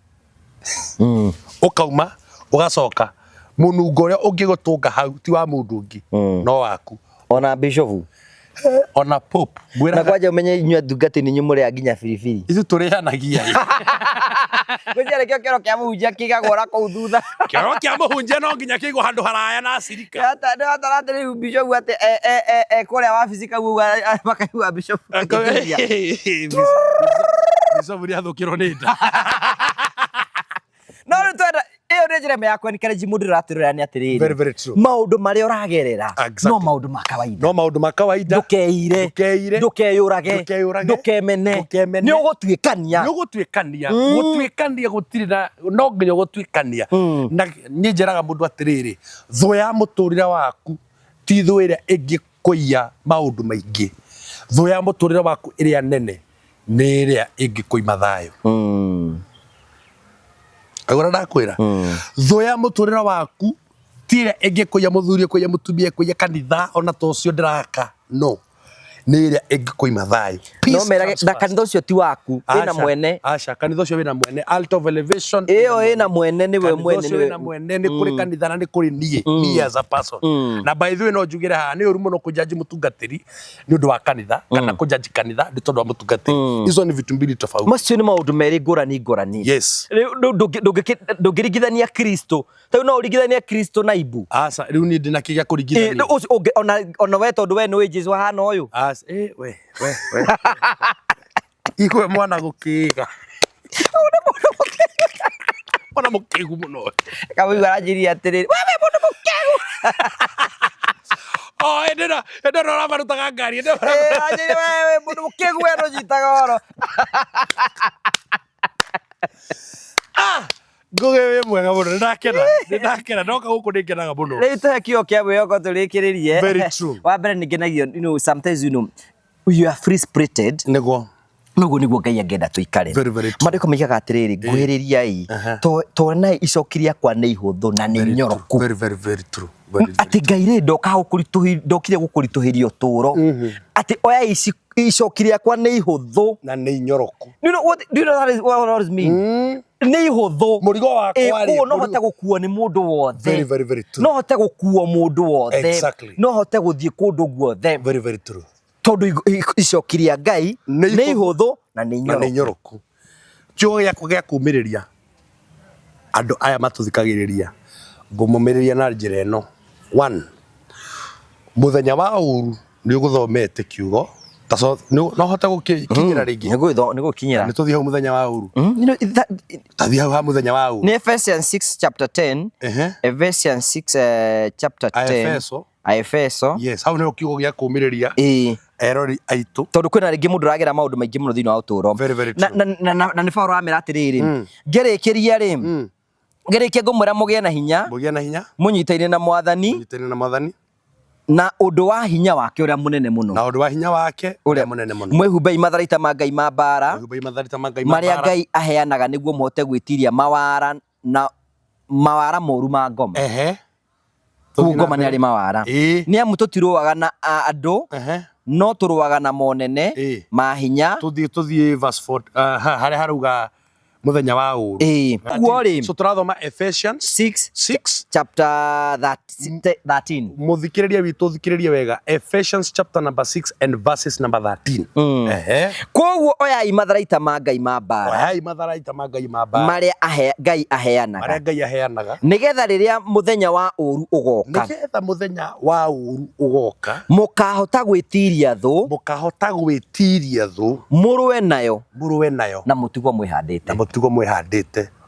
ukauma ugacoka munungo uria ungigutunga hau ti wa mundu ungi no waku ona bishofu ona pope na kwaje umenye inyua ndungati ni nyumure nginya firifiri ithu turihanagia guthiare kio kia muhunjia kigagora kuu thutha kio kia muhunjia no nginya kigo handu haraya na acirika hata atiri bishofu ate kuria wabici kau makaigua bishofu bishofu ria thukirwo ni nda no twenda iyo ni njira yakwa ni kare mundu ratirira ni atiriri very true maundu maria uragerera no maundu ma kawaida ndukeire ndukeyurage ndukemene ni ugutwikania gutwikania gutiri na no nginya gutwikania na ni njiraga mundu atiriri thu ya muturira waku ti thu iria ingikuia maundu maingi thu ya muturira waku iria nene ni iria ingikuima thayo agora ndakwira thu ya muturira waku tire ingikuya muthuri kuya mutumia kuya kanitha ona to cio ndiraka no ni iria ingikuima thayo no merage da kanitha cio ti waku wina mwene acha kanitha cio wina mwene Altar of Elevation iyo ina mwene niwe mwene niwe wina mwene ni kuri kanitha na ni kuri nie as a person na by the way no njugire ha ni uru muno kujaji mutungatiri ni undu wa kanitha kana kujaji kanitha ni tondu wa mutungatiri izo ni vitu mbili tofauti macio ni maundu meri ngurani yes ndungirigithania Kristo tau no urigithania Kristo na ibu acha riu ni ndina kigia kurigithania ona we tondu we ni Jesu hana uyu we ikwe mwana gukiga mwana mukigu muno kawiga rajiri atiriri wewe mundu mukigu ndira ora marutaga ngari ndira rajiri wewe mundu mukigu we no jitaga oro nguge we mwega muno ndakena ndoka guku ndikenaga muno rita kio kia wiyoko turikiririe very true wa mbere ningenagio sometimes you are free spirited niguo Noguo niguo Ngai angenda tuikare. Mandiko maigaga atiriri nguhiririai tona icokiria kwa nĩ ihũthũ na nĩ nyoroku. Very true. Ati Ngai rĩ ndokire gũkũritũhĩria ũtũũro. Ati oya icokiria kwa nĩ ihũthũ na nĩ nyoroku. Do you know what does mean? Nĩ ihũthũ. Mũrigo wakwa rĩ. No hote gũkuo nĩ mũndũ wothe. Very true. No hote gũkuo mũndũ wothe. Exactly. No hote gũthiĩ kũndũ guothe. Very true. Tondu icokiria Ngai nĩ ihũthũ na nĩ nyoroku. Kĩo gĩakwa gĩa kumĩrĩria andũ aya matũthikagĩrĩria ngũmũmĩrĩria na njĩra ĩno. 1, mũthenya wa ũru nĩ ũgũthomete kiugo no hote gũkinyĩra rĩngĩ. Nĩ gũkinyĩra. Nĩ tũthiĩ hau mũthenya wa ũru. Tathiĩ hau ha mũthenya wa ũru. Nĩ Ephesians 6 chapter 10. Ephesians 6 chapter 10. Aefeso. Yes, hau nĩho kiugo gĩa kumĩrĩria erori aitũ. Tondu kwĩna rĩngĩ mũndũ aragera maũndũ maingĩ mũno thĩinĩ wa ũtũũro. Na nĩ Paulo amera atĩrĩrĩ, ngerĩkĩria rĩ, ngerĩkia ngũmwĩra mũgĩe na hinya, mũnyitaine na Mwathani, na ũndũ wa hinya wake ũrĩa mũnene mũno, mwĩhumbei matharaita ma Ngai ma mbara, marĩa Ngai aheanaga nĩguo mũhote gwĩtiria mawara moru ma ngoma. Ngoma nĩ arĩ mawara. Nĩ amu tũtirũaga na andũ, no tũrũaga na monene ma hinya. Tũthiĩ verse 4 harĩa harauga muthenya wa uru. So turathoma Ephesians 6 chapter 13. Muthikiriria witu thikiriria wega Ephesians chapter number 6 and verses number 13. Koguo oyai matharaita ma Ngai ma mbara. Marĩa Ngai aheanaga. Nigetha rĩrĩa muthenya wa uru ugoka. Mũkahota gwĩtiria thũ. Mũrũe nayo. Na mũtigwo mwĩhandĩte.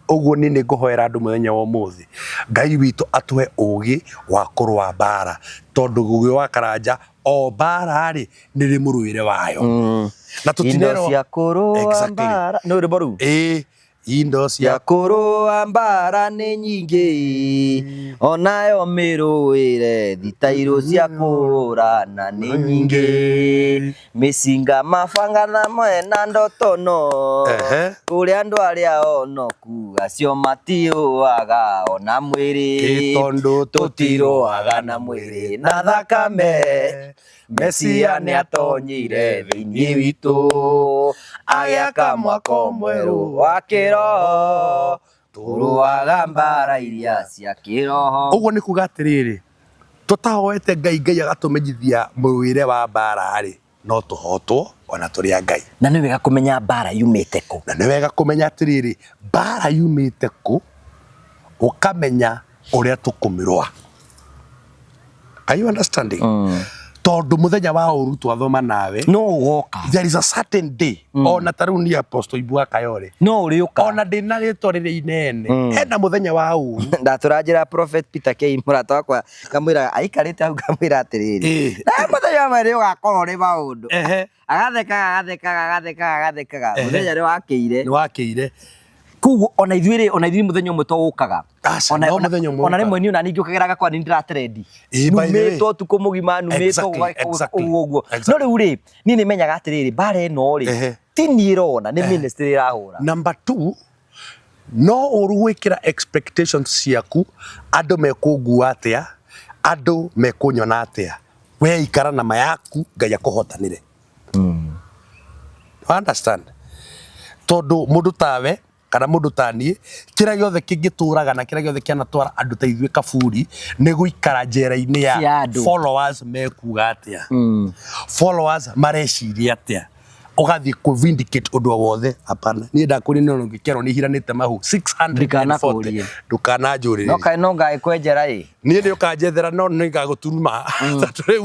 Uguo ni ngũhoera andu muthenya wa umuthi Ngai witu atwe ugi wa kurwa mbara tondu gugi wa karanja o mbara ri ni ri muruire wayo na tutinero cia kurwa mbara no ri boru indo cia kurwa mbara ni nyingi onayo miruire thitairo cia kurana ni nyingi misinga mabanga na mwena ndotono kuria andu aria onoku acio matiuaga ona mwiri tondu tutiruaga na mwiri na thakame Mesia ni atonyire thiini witu agĩaka mwako mweru wa kĩroho turuaga mbara iria cia kĩroho. Ũguo nĩ kuga atĩrĩrĩ tutahoete Ngai agatumenyithia mũruire wa mbara rĩ no tũhotwo ona tũrĩ Ngai. Na nĩ wega kũmenya mbara yumĩte kũ. Na nĩ wega kũmenya atĩrĩrĩ mbara yumĩte kũ ũkamenya ũrĩa tũkũmĩrũa. Are you understanding? Tondu muthenya wa uru twathoma nawe no ugoka. There is a certain day ona taru ni apostle Ibua Kayore no uriuka ona ndina ritwa riri inene ena muthenya wa uru ndaturajira prophet Peter K murata wakwa kamwira aikarite hau kamwira atiriri na muthenya wa mweri ugakorwo ri maundu agatheka muthenya ni wakiire kugu ona ithuĩ muthenya ũmwe tũgũkaga ona rĩmwe niĩ ona ningĩ ũkageraga kwa nĩ ndĩratrendi numĩtwo tukũ mũgima numĩtwo ũguo no rĩu rĩ niĩ nĩmenyaga atĩrĩrĩ mbara ĩno rĩ ti niĩ ĩrona nĩ ministry ĩrahũra. Number 2 no ũrũgwĩkĩra expectations ciaku andũ mekũngua atĩa andũ mekũnyona atĩa we ikara na mayaku Ngai akũhotanĩre. Understand tondu mũndũ tawe kana mundu tani kira giothe kingituraga na kira giothe kianatwara andu ta ithuĩ kaburi nĩ guikara njera-inĩ ya followers mekuga atia followers mareciria atia ugathi ku vindicate undu wothe hapana niĩ ndakũria no ngĩkerwo nĩ hiranĩte mahu 640 ndukananjũrĩre no kaĩ no ngaĩ kwenjera ĩ niĩ nĩ ũkanjethera no nĩ ngagũturuma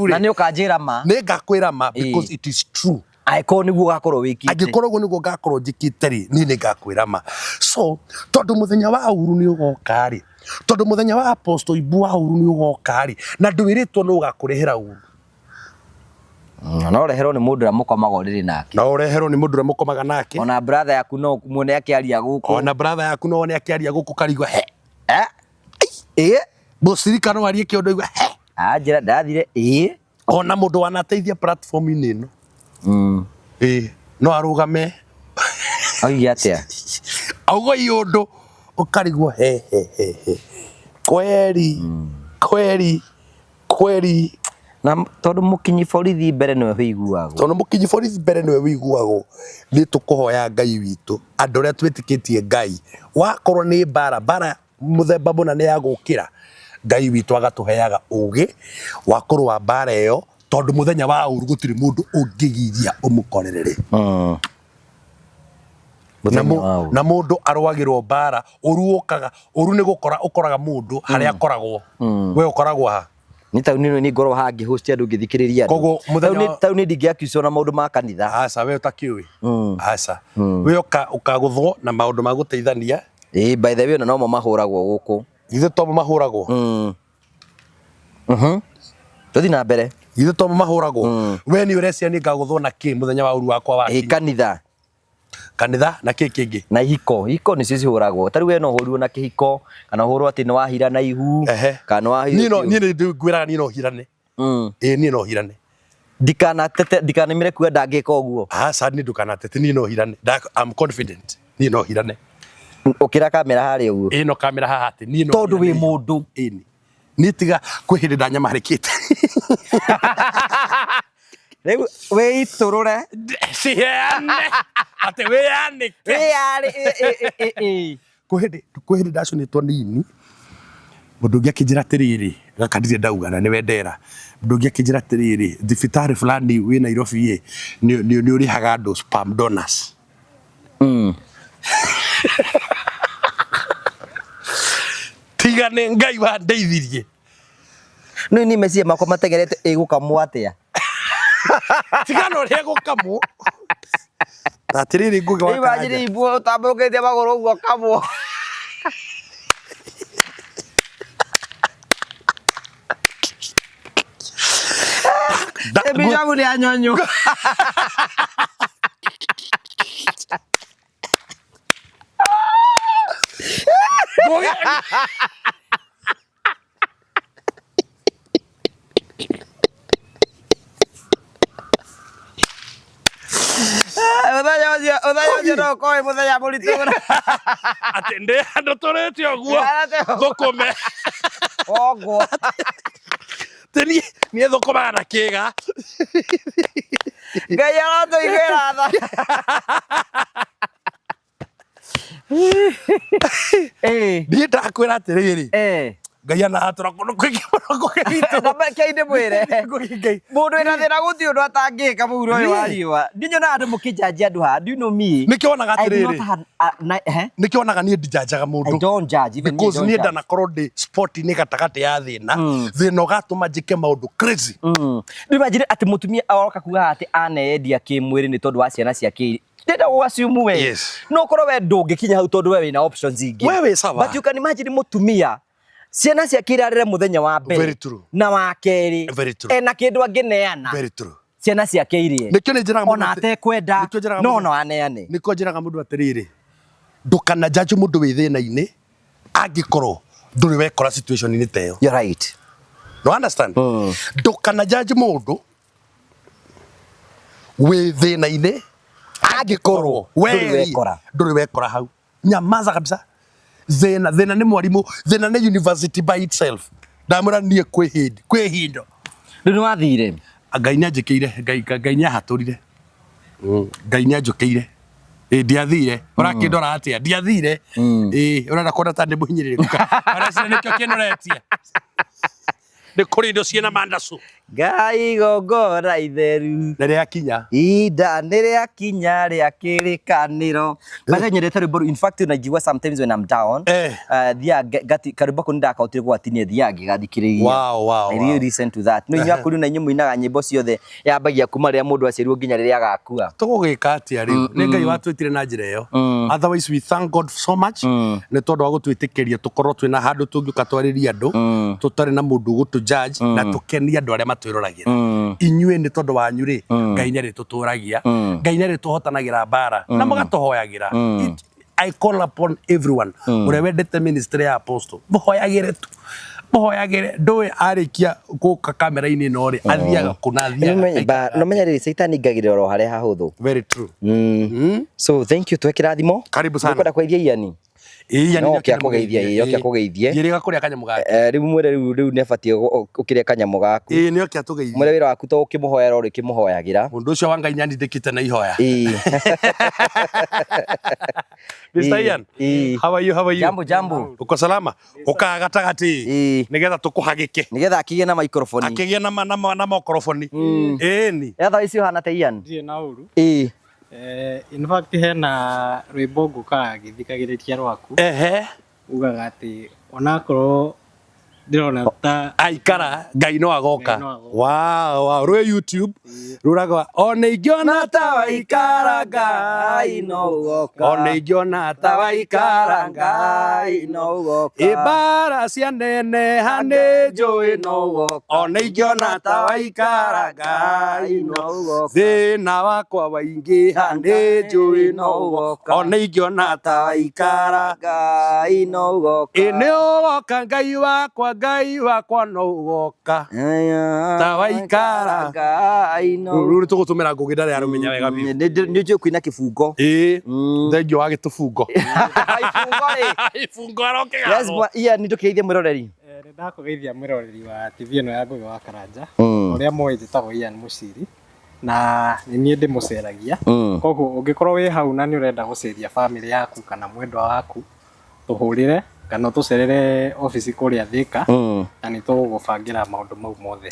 na nĩ ũkanjĩra ma nĩ ngakwĩra ma because it is true. Aiko niguo gakorwo wikite agikorwo niguo gakorwo njikite ri ni ngakwira ma so tondu muthenya wa uru ni ugoka ri tondu muthenya wa apostle Ibua uru ni ugoka ri na ndwiritwo no ugakurehera uru no reherwo ni mundu ramukomaga uriri nake no reherwo ni mundu ramukomaga nake ona brother yaku no muone akiaria guku ona brother yaku no one akiaria guku karigwa bosirika no arie kiondo igwa njira ndathire ona mundu wanateithia platform-inĩ ĩno no arugame Augia atia. augo iondo ukarigwo he kweri Na tondu mukinyi borithi mbere niwe wiguagwo. tondu mukinyi borithi mbere niwe wiguagwo ni tukuhoya Ngai witu andu aria twitikitie Ngai wakorwo ni bara muthemba muna ni ya gukira Ngai witu agatuheaga ugi wa kurwa bara iyo tondu muthenya wa uru gutiri mundu ungigiria umukorerere na mundu arwagirwo bara uruokaga uru ni gukora ukoraga mundu haria akoragwo we ukoragwo ha Ni tauni ni ngoro hangi host andu ngithikiriria kogo muthenya tauni ndingiakiucio na maundu ma kanitha aca we utakiwi aca we ukaguthwo na maundu ma guteithania by the way no mahuragwo guku ithe tomo mahuragwo tuthi na mbere ithe tomo mahuragwo we ni urecia ni ngaguthwo na ki muthenya wa uru wakwa wa kanitha na ki kingi na hiko ni cio cihuragwo tari we no hurwo na kihiko kana hurwo ati ni wahira na ihu kana wahira ni ngwiraga ni no hirane ni no hirane dikana mire kuwa ndangika uguo aca ni ndukana tete ni no hirane I'm confident ni no hirane ukira kamera hari uguo no kamera haha ati ni no tondu wi mundu ni tiga kwihindi ndanyamarikite Rĩu wĩitũrũre ciheane ati wĩane kwĩhĩndĩ ndaconĩtwo nini mũndũ ũngĩ akĩnjĩra atĩrĩrĩ gaka ndirĩ ndauga na nĩwe ndera mũndũ ũngĩ akĩnjĩra atĩrĩrĩ thibitarĩ fulani wĩ Nairobi nĩ ũrĩhaga andũ sperm donors tiga nĩ Ngai wandeithirie nĩ ni meciria makwa mategerete ĩgũkamwo atĩa tigano ria gukamwo atiriri nguge wa kanja imagine ibu utamburukitie maguru uguo kamwo ebi jamu ni anyonyo Othaya no koi muthenya muritu ati ndi andu turete oguo thukume oguo teni ni thukumaga na kiga Ngai aratuigwira tha ni ndakwira atiriri Ngai anatura kundu kwingi muno kugitu na meke mwire mundu ina thina guti undu atangika muuro uyu wa riwa ndinyona andu mukijanjia andu ha do you know me nikionaga atiriri nikionaga ni ndijanjaga mundu I don't judge even because ni ndana korwo ndi sport ni gatagati ya thina thina ugatuma njike maundu crazy imagine ati mutumia aroka kuga ati aneendia kimwiri ni tondu wa ciana ciake Tenda uasiumu we no korwo we ndungikinya hau tondu we wina options ingi wewe sawa but you can imagine mutumia ciana ciake irarire muthenya wa mbere na wa keri na kindu angineana ciana ciake irie nikio ni njiraga ona atekwenda no aneane nikio njiraga mundu atiriri ndukana judge mundu wi thina-ini angikorwo nduri wekora situation ni teyo you're right no understand ndukana judge mundu wi thina-ini angikorwo nduri wekora hau nyamaza kabisa thina ni mwarimu thina ni university by itself ndamura nie kwihindo ndu wathire Ngai nyanjikire Ngai nyahaturire Ngai nyanjukire ndiathire urakindora atia ndiathire urenda kuona ta ndi muhinyiririku aracira nikio kinoretie ni kuri indo ciena mandacu Ngai gongora itheru riria kinya ida niria kinya ria kirikaniro bale nyerete rwimbo in fact unajua sometimes when I'm down thia gati karuba kunda akautire gwatinie thia ngigathikiriria wow I really listen to that no nyakuri na nyimbo inaga nyimbo ciothe yambagia kuma riria mundu acirirwo nginya riria agakua tugugika atia riu ni Ngai watwitire na njira iyo otherwise we thank God so much ni tondu wa gutwitikiria tukorwo twina handu tungiuka twariria andu tutari na mundu gutu judge na tukenia andu aria matwiruragira inyue ni tondu wanyu ri Ngai ni rituturagia Ngai ni rituhotanagira bara na mugatuhoyagira I call upon everyone uria wendete ministry ya apostle muhoyagire tu muhoyagire ndui arikia guka kamera-ini no ri athiaga kunathia no menya riri Satan ngagire ro haria hahuthu. Very true. So thank you twekira thimo. Karibu sana. Ukwenda kweithia Ian? Ian No kia kugeithia iyo kia kugeithie. Yiriga kuria kanyamu gaku. Riu mwere riu ne batie ukiria kanyamu gaku. Nio kia tugeithie. Mwere wira waku to ukimuhoya ro rikimuhoyagira. Mundu ucio wa Ngai nyandikite na ihoya. Mr. Ian, how are you? Jambo. Uko salama? Uka gatagati. Nigetha tukuhagike. Nigetha akigĩa na microphone. Akigĩa na microphone. Ni. Etha ici hana ta Ian. Ndiye na uru. In fact hena rwimbo nguka githikagiriria rwaku. Ugaga ati onakorwo ndirona ta aikara Ngai no agoka. Wow, rwe YouTube ruragwa ona ingiona ta waikara Ngai no ugoka. Ona ingiona ta waikara Ngai no ugoka. Ibara cia nene hane njui no ugoka. Ona ingiona ta waikara Ngai no ugoka. Thina wakwa waingi hane njui no ugoka. Ona ingiona ta waikara Ngai no ugoka. Ine ugoka Ngai wakwa no ugoka. Ta waikara Ngai no. Ruri tugutumira ngugi ndari arumenya wega biu. Ni njui kuina kibungo. Thenjo wa gitufungo. Ifungo aroke gago. Yes, Ian nitukeithie mwiroreri. Ndakugeithia mwiroreri wa TV ino ya Ngugi wa Karanja. Uria moe njitagwo Ian Muciri. Na ni ndi muceragia. Koguo ungikorwo wi hau na ni urenda guceria family yaku kana mwendwa waku tuhurire kana tucerere office kuria Thika na ni tugubangira maundu mau mothe.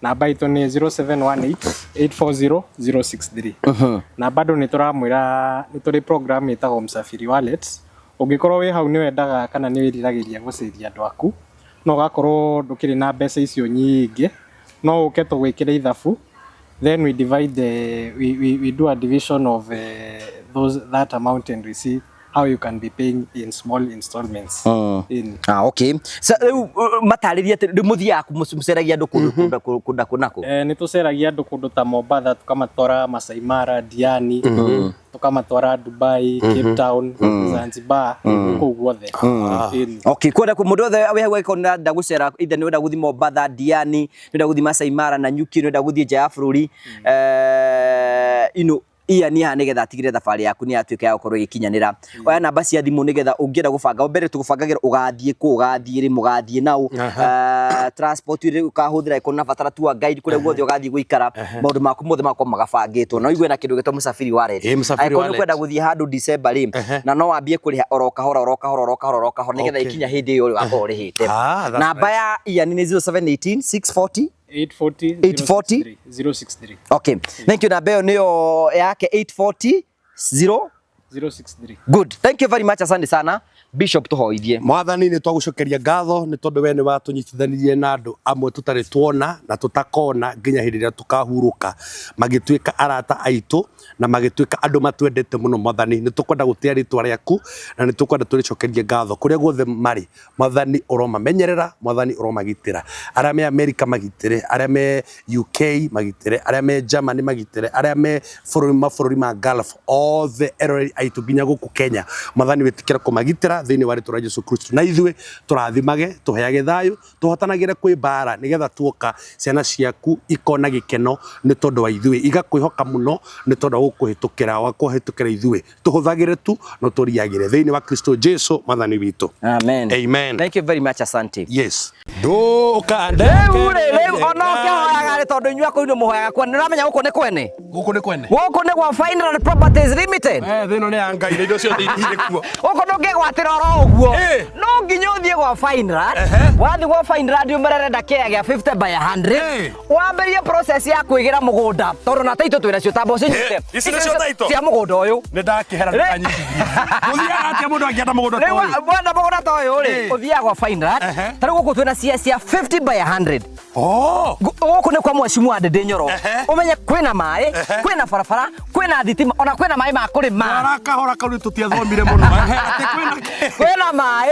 Namba itu ni 0718840063. Na bado ni turamwira ni turi program itagwo Msafiri Wallet. Ungikorwo wi hau ni wendaga kana ni wiriragiria guceria andu aku no gakorwo ndukiri na mbeca icio nyingi no uke tugwikire ithabu. Then we divide we do a division of that amount and we see how you can be paying in small installments. Okay. So matariria muthia aku muceragia andu kunda kunako. Ni tuceragia andu kundu ta Mombasa tukamatwara Masai Mara, Diani, tukamatwara Dubai, Cape Town, Zanzibar, kuu guothe. Okay, kwenda ku mundu othe we hawe kona ndagucera either ni wenda guthi Mombasa, Diani, ni wenda guthi Masai Mara na Nyuki, ni wenda guthi nja ya bururi Ian ni nigetha atigire thabari yaku ni atuike ya gukorwo ikinyanira. Oya namba cia thimu nigetha ungienda gubanga mbere tugubangagira ugathie ku ugathie ri mugathie nau transport ri ukahuthira ikona batara tu guide kure guothe ugathie guikara maundu maku mothe makwa magabangitwo no igwe na kindu gitwa Msafiri Wallet. Aikona kwenda guthie handu December ri na no wambie kuriha oroka hora nigetha ikinya hindi iyo wakorwo rihite. Namba ya Ian ni 0718 640 063. Okay. Thank you. Namba niyo yake 840 063. Good. Thank you very much. Asante sana. Bishop tuhoithie. Mwathani ni twagucokeria ngatho ni tondu we ni watunyitithanirie na andu amwe tutari tuona na tutakona nginya hindi ria tukahuruka magituika arata aitu na magituika andu matwendete muno. Mwathani ni tukwenda gutia ritwa riaku na ni tukwenda turicokerie ngatho kuria guothe mari. Mwathani uromamenyerera, Mwathani uromagitira. Aria me America magitire, aria me UK magitire, aria me Germany magitire, aria me bururi ma Gulf, all the error aitu nginya guku Kenya. Mwathani witikira kumagitira thini wa ritwa Jesu Kristo na ithwe turathimage tuheage thayu tuhotanagire kwi bara nigetha tuoka ciana ciaku ikona gikeno ni tondu wa ithwe igakwihoka muno ni tondu gukuhitukira wa kuhitukira ithwe tuhuthagire tu no turiagire thini wa Kristo Jesu Mwathani witu. Amen. Amen. Thank you very much. Asante. Yes. Nduka ndeke leo onoke hoyaga ri tondu nyua kuino muhoyaga kwa ni ramenya guku ni kwene guku ni gwa Final Properties Limited. Thino ni anga ire indo cio thiri kuo guku nduke gwatira oro uguo no nginya uthie gwa Final wathi gwa Final ndio merenda kiaga 50 by 100 wamberie process ya kuigira mugunda tondu na taito twina cio tambo cinyite ici ni cio taito cia mugunda uyu ni ndakihera ndanyingi muthiaga atia mundu angienda mugunda to uyu bwana mugunda to uyu ri uthia gwa Final tari guku twina cia 50 by 100 guku ni kwa mwecimu wa Ndindi Nyoro umenye kwina mai kwina barabara kwina thitima ona kwina mai ma kurima arakahora kauri tutiathomire muno ati kwina mai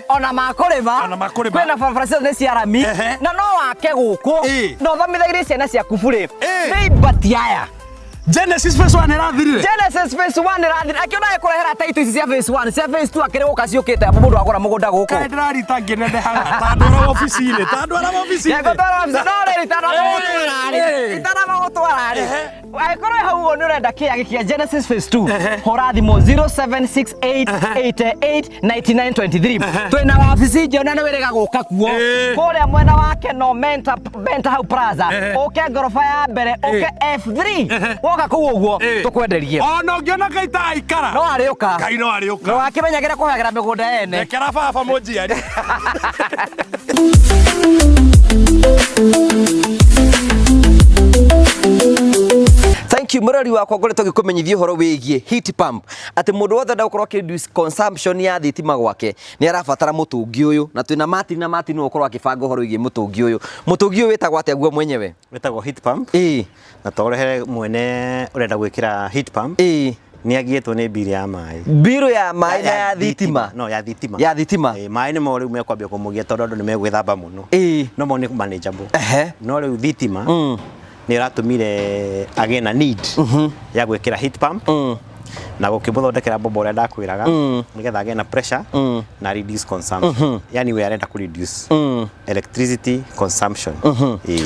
ona ma kurima kwina barabara cia cia rami na no wake guku no thomithagire ciana cia kuburi ni batiaya Genesis phase 1 irathirire. Genesis phase 1 irathirire. Akiona ekurehera title ici cia phase 1, cia phase 2 akire gukaciukite apo mundu agora mugunda guku. Kai ndirarita nginende haga. Tandora office-ini. Tandora office-ini. Yego tandora office. No riri tandora. Itana magutwara ri. Aikoro hau ni urenda kia gikia Genesis phase 2. Hora thimo 0768889923. Twina wabici njona ni wirega guka kuo. Kuria mwena wake no Benta hau Plaza. Oke ngorofa ya mbere, oke F3. Woka kuu uguo tukwenderie. Ona ungiona kai ta ikara. No ariuka. Kai no ariuka. No akimenyagira kuhagira migunda ene. Ekera baba munjia. Thank you murari wakwa ngoretwo gikumenyithia horo wigie heat pump ati mundu wothe ndagukorwo reduce consumption ya thitima gwake ni arabatara mutungi uyu na twina Martin na Martin ukorwo akibanga horo wigie mutungi uyu wetagwo atia guo mwenyewe wetagwo heat pump na torehere mwene urenda gwikira heat pump ni agietwo ni bill ya mai na ya thitima no ya thitima mai ni mo riu mekwambia kumugia tondu andu ni megwithamba muno no mo ni manageable no riu thitima ni ratumire agena need ya gwikira heat pump na gukimuthondekera bombo uria ndakwiraga nigetha agena pressure na reduce consumption yani we arenda ku reduce electricity consumption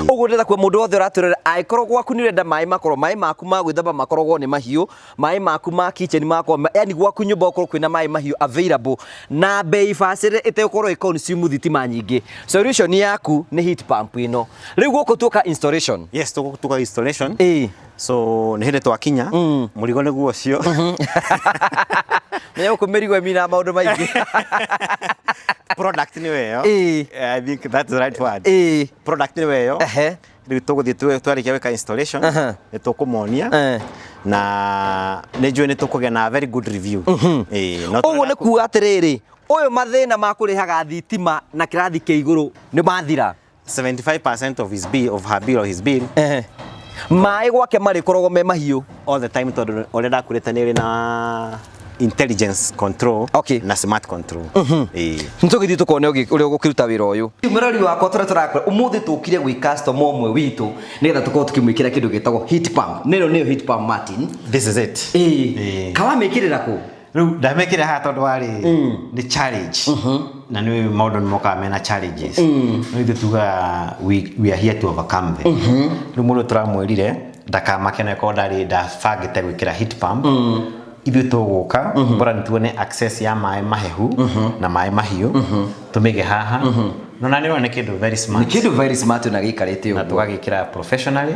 uguo ndetha kwa mundu wothe uraturira aikorwo gwaku ni urenda mai maku ma gwithamba makorogwo ni mahiu mai maku ma kitchen makwa yani gwaku nyumba ukorwo kwina mai mahiu available na bei facile itekorwo iconsume thitima nyingi solution yaku ni heat pump ino riu guko tuka installation yes tuka installation so ni hinde twakinya murigo niguo ucio ni ukumirigo mina maundu maingi product ni weyo I think that's the right word product ni weyo riu tuguthie twarikia weka installation ni tukumonia na nejwe ni tukugia na very good review uguo ni kuga atiriri uyu mathina ma kurihaga thitima na kirathi ke iguru ni mathira 75% of his bill mai gwake mari korogwo me mahiu all the time tondu urenda kureta ni na intelligence control na smart control ntugithi tukone uri ugukiruta wira uyu murari wakwa turakora umuthi tukire gwi customer omwe witu nigetha tukorwo tukimwikira kindu gitagwo heat pump nero niyo heat pump Martin this is it kawa mekirira ku riu ndamekire ha tondu wari ni challenge na ni maundu ni moka mena challenges no ithu tuga we are here to overcome them riu mundu turamwirire ndakamakene ko ndari ndabangite gwikira heat pump ithu tuguka bora nituone access ya mai mahehu na mai mahiu tumige haha no na niro ni kindu very smart na gikarite uguo na tugagikira professionally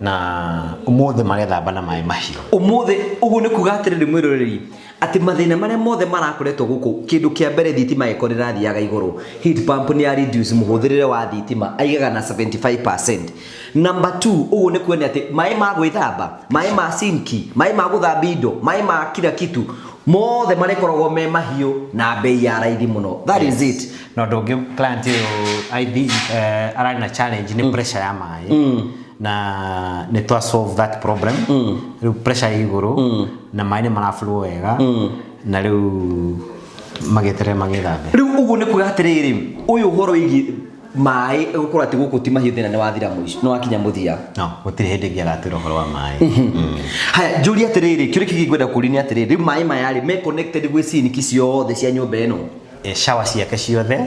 na umuthe marethamba na mai mahiu umuthe uguo ni kuga atiriri mwiroreri ati mathina maria mothe marakoretwo guku kindu kia mbere thitima ikorera thiaga iguru heat pump ni ya reduce muhuthirire wa thitima aigaga na 75%. Number 2 uguo ni kuona ati mai ma gwithamba mai ma sinki mai ma guthamba indo mai ma kila kitu mothe marekoragwo me mahiu na bei ya raithi muno that is it no ndungi client I think arari na challenge ni pressure ya mai na ne to solve that problem riu pressure iguru na mai ni maraflow wega na riu magetere magithambe riu uguo ni kuga atiriri uyu horo igi mai gukorwo ati guku ti mahiu thina ni wathira muico no akinya muthia no gutiri hindi ngiagatira horo wa mai haya Julia atiriri kiri kigwenda kurini atiriri mai mayari me connected gwi sink ciothe cia nyumba eno shower ciake ciothe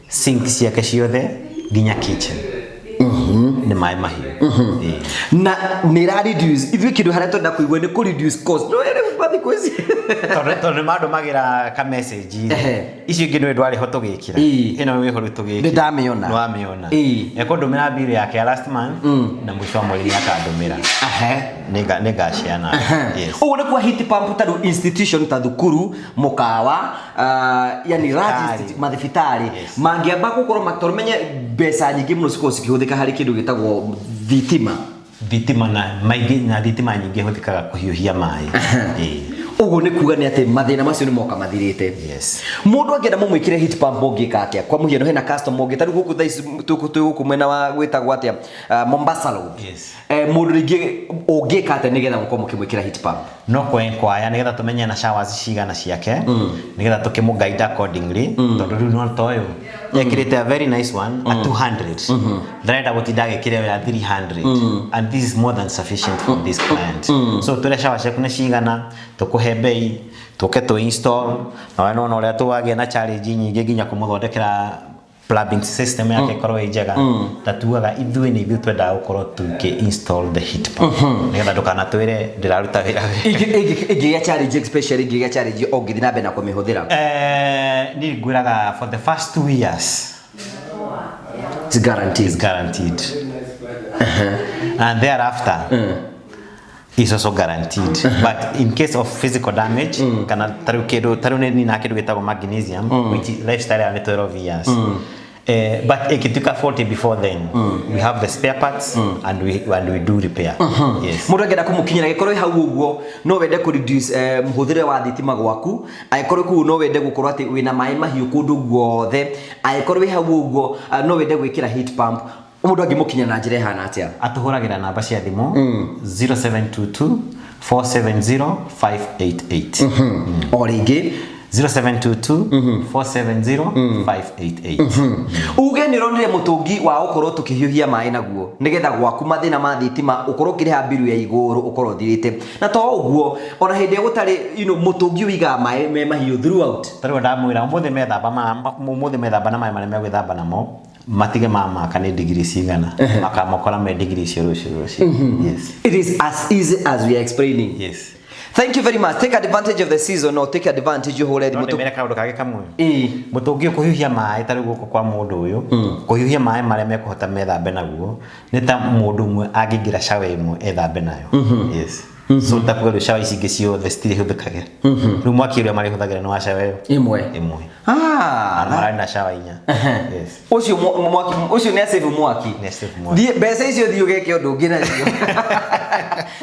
sink ciake ciothe nginya kitchen ni mai mahiu na ni reduce if you kidu harato nda kuigwe ni ku reduce cost no ere bathi kwezi tondu mandu magira ka message icio ngi no ndwari hoto gikira ino wi horu tugikira ndamiona no amiona ekondumira bill yake last month na mwisho wa mwezi akandumira nega shiana yes uguo ni kwa heat pump tadu institution ta thukuru mukawa yani radi mathibitari mangiamba gukorwo matormenye mbeca nyingi muno cikosi kihuthika hari kindu gitagwo thitima na maingi na thitima nyingi huthikaga kuhiuhia mai uguo ni kuga ni ati mathina macio ni moka mathirite yes mundu angienda mumwikire heat pump ungika atia kwa muhiano hena customer ungi tari guku thaici tuku mwena wa gwitagwo atia Mombasa road yes mundu ringi ungika atia nigetha mukorwo mukimwikira heat pump no kwenkwaya nigetha tumenye na showers cigana ciake nigetha tukimuguide accordingly tondu riu no toyo ekirite a very nice one at 200 ndrenda gutinda gikire ya 300 and this is more than sufficient for this client so tule shower ciaku ni cigana tukuhe bei tuke tu install na wana no ria tuwagia na challenge nyingi nginya kumuthondekera plumbing system yake korwo ijega tatuaga ithui ni ithui twenda gukorwo tuki install the heat pump nigetha ndukana twire ndiraruta wira igiya challenge especially igiya challenge ongithi na bena kumihũthĩra ni ngwiraga for the first 2 years it's guaranteed and thereafter is also guaranteed but in case of physical damage kana taru ni na kidu gitagwo magnesium which is lifestyle ya 12 years but ikituka 40 before then we have the spare parts and we do repair yes mundu ngenda kumukinyira gikorwo hau uguo no wende ku reduce muhuthire wa thitima gwaku aikorwo ku no wende gukorwo ati wina mai mahiu kundu guothe aikorwo hau uguo no wende gwikira heat pump mundu angimukinya na njira hana atia atuhuragira namba cia thimu 0722 470 588 o ringi 0722 470 588 uge ni ronire mutungi wa ukorwo tukihiuhia mai naguo nigetha gwaku mathina ma thitima ukorwo kiriha biru ya iguru ukorwo thirite na to uguo ona hindi gutari mutungi wiga mai me mahiu throughout tari ndamwira umuthi methamba na mai mane megwithamba namo matige mama kana degree cigana makamokora me degree cio rucio yes it is as easy as we are explaining yes thank you very much take advantage of the season or take advantage you already mutu mera kaundu kage kamwe mutungi kuhiuhia mai tari guko kwa mundu uyu kuhiuhia mai mare mekuhota methambe naguo ni ta mundu umwe angingira shawe imwe ethambe nayo yes so takuga shawa icingi ciothe citiri huthikage riu mwaki uria mari huthagira ni wa shawa imwe marari na shawa inya yes ucio mwaki ucio ni save mwaki thie mbeca icio thio geke undu ngina cio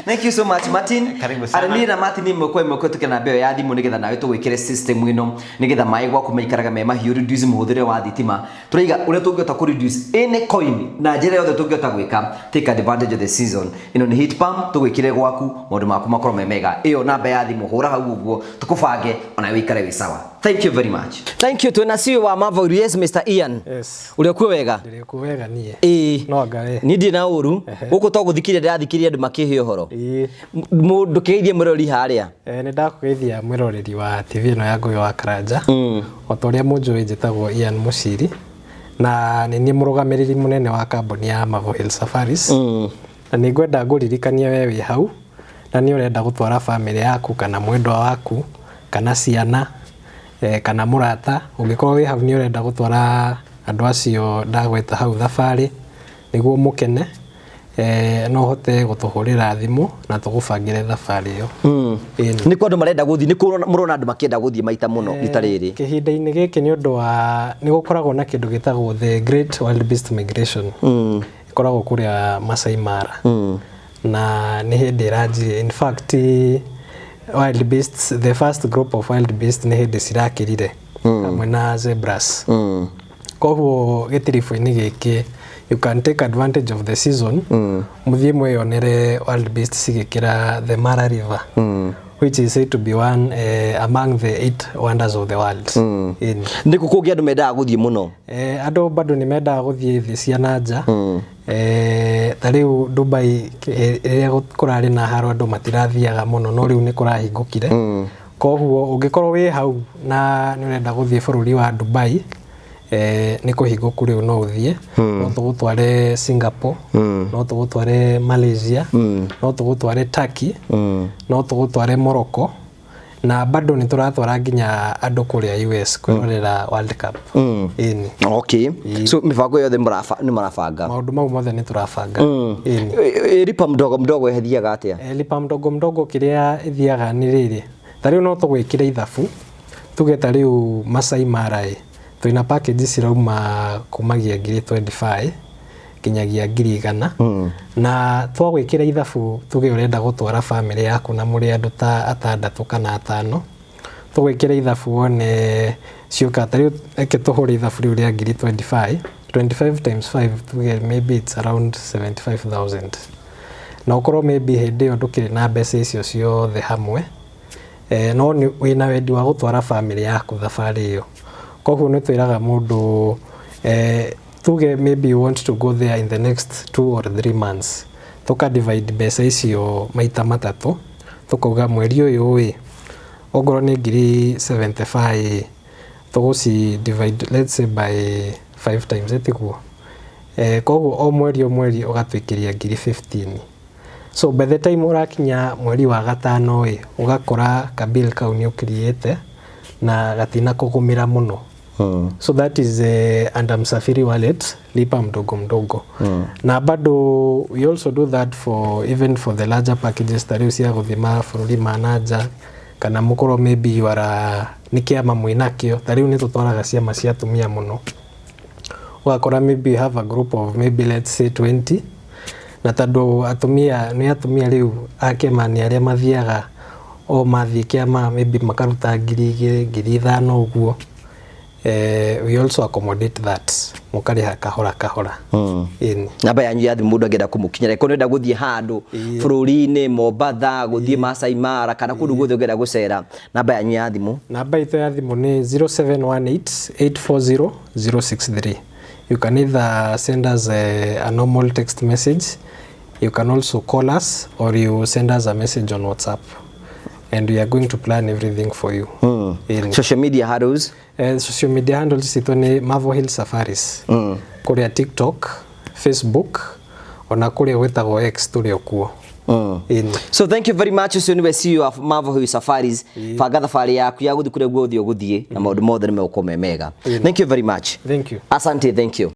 thank you so much Martin arani na Martin imwe tukena mbeo ya thimu nigetha nawe tugwikire system ino nigetha mai gwa kumeikaraga me mahiu reduce muhuthire wa thitima turiga uria tungiota ku reduce any coin na njira yothe tungiota gwika take advantage of the season ino ni heat pump tugwikire gwaku maundu maku makorwo me mega iyo namba ya thimu hura hau uguo tukubange ona wikare wi sawa thank you very much thank you twina CEO wa Marvel yes Mr Ian yes uri ku wega nie no ngare ni ndi na uru guku to guthikiria ndathikiria andu makihe uhoro mundu keithie mwirori haria ni ndakugeithia mwiroreri wa TV no ya Ngũgĩ wa Karanja o toria munjui njitagwo Ian Muciri na ni murugamiriri munene wa kambuni ya Marvel Safaris na ni ngwenda nguririkania wewe hau na ni urenda gutwara family yaku kana mwendwa waku kana ciana kana murata ungikorwo wi hau ni urenda gutwara andu acio ndagweta hau thabari niguo mukene no hote gutuhurira thimu na tugubangire thabari iyo ni kwa andu marenda guthi ni murona andu makienda guthi maita muno ritariri kihinda-ini giki ni undu wa ni gukoragwo na kindu gitagwo the Great Wildebeest Migration ikoragwo kuria Masai Mara na ni hindi ranji in fact wildebeests the first group of wildebeests ni hindi cirakirire hamwe na zebras koguo gitirifu-ini giki you can take advantage of the season muthie mweyonere wildebeests cigikira the Mara River which is said to be one among the 8 wonders of the world ni kukugi andu mendaga guthie muno andu bado ni mendaga guthie thi cia nanja tariu Dubai iria kurari na haro andu matirathiaga muno no riu ni kurahingukire koguo ungikorwo wi hau na ni urenda guthie bururi wa Dubai ni kuhinguku riu no uthie no tugutware Singapore no tugutware Malaysia no tugutware Turkey no tugutware Morocco na bado ni turatwara nginya andu kuria US kwirorera World Cup okay so mifango yothe ni marabanga maundu mau mothe ni turabanga lipa mdogo ethiaga atia lipa mdogo kiria ithiaga ni riri tariu no tugwikira ithabu tuge tariu Masai Mara twina package cirauma kumagia 25 kinyagia 100 na twagwikira ithabu tuge urenda gutwara family yaku na muri andu ta 6 kana 5 tugwikira ithabu one ciuka tari eke tuhuri ithabu riu ria 25 times 5 tuge maybe it's around 75,000 na ukorwo maybe hindi yo ndukiri na mbeca icio ciothe hamwe no wina wendi wa gutwara family yaku thabari iyo koguo ni twiraga mundu tuge maybe you want to go there in the next 2 or 3 months tuka divide mbeca icio maita matatu tukauga mweri uyu wi ogoro ni ngiri 75 tuguci divide let's say by 5 times etiguo koguo o mweri ugatwikiria ngiri 15 so by the time urakinya mweri wa gatano ugakora ka bill kau ni ukiriete na gatina kugumira muno so that is under Msafiri wallet lipa mdogo mdogo na bado we also do that for even for the larger packages tari ucia guthima bururi manager kana mukoro maybe wara nikiama mwinakio tari ni tutwaraga ciama cia atumia muno ugakora maybe you have a group of maybe let's say 20 na tando atumia riu akema ni aria mathiaga o mathie kiama maybe makaruta ngiri 5 uguo we also accommodate that mukariha kahora namba yanyu ya thimu mundu angenda kumukinyira ko nenda guthie handu bururi-ini Mombatha guthie Masai Mara kana kundu guthie ungenda gucera namba yanyu ya thimu namba itu ya thimu ni 0718840063 you can either send us a normal text message you can also call us or you send us a message on WhatsApp and we are going to plan everything for you. Social media handles? Social media handles ito ni Mavo Hill Safaris. Kuria TikTok, Facebook, ona kuria wetagwo X tuli okuo. So thank you very much. Ucio niwe CEO of Mavo Hill Safaris. Banga thabari yaku ya guthie kuria guthie na maundu mothe ni mekukomemega. Thank you very much. Thank you. Asante, thank you.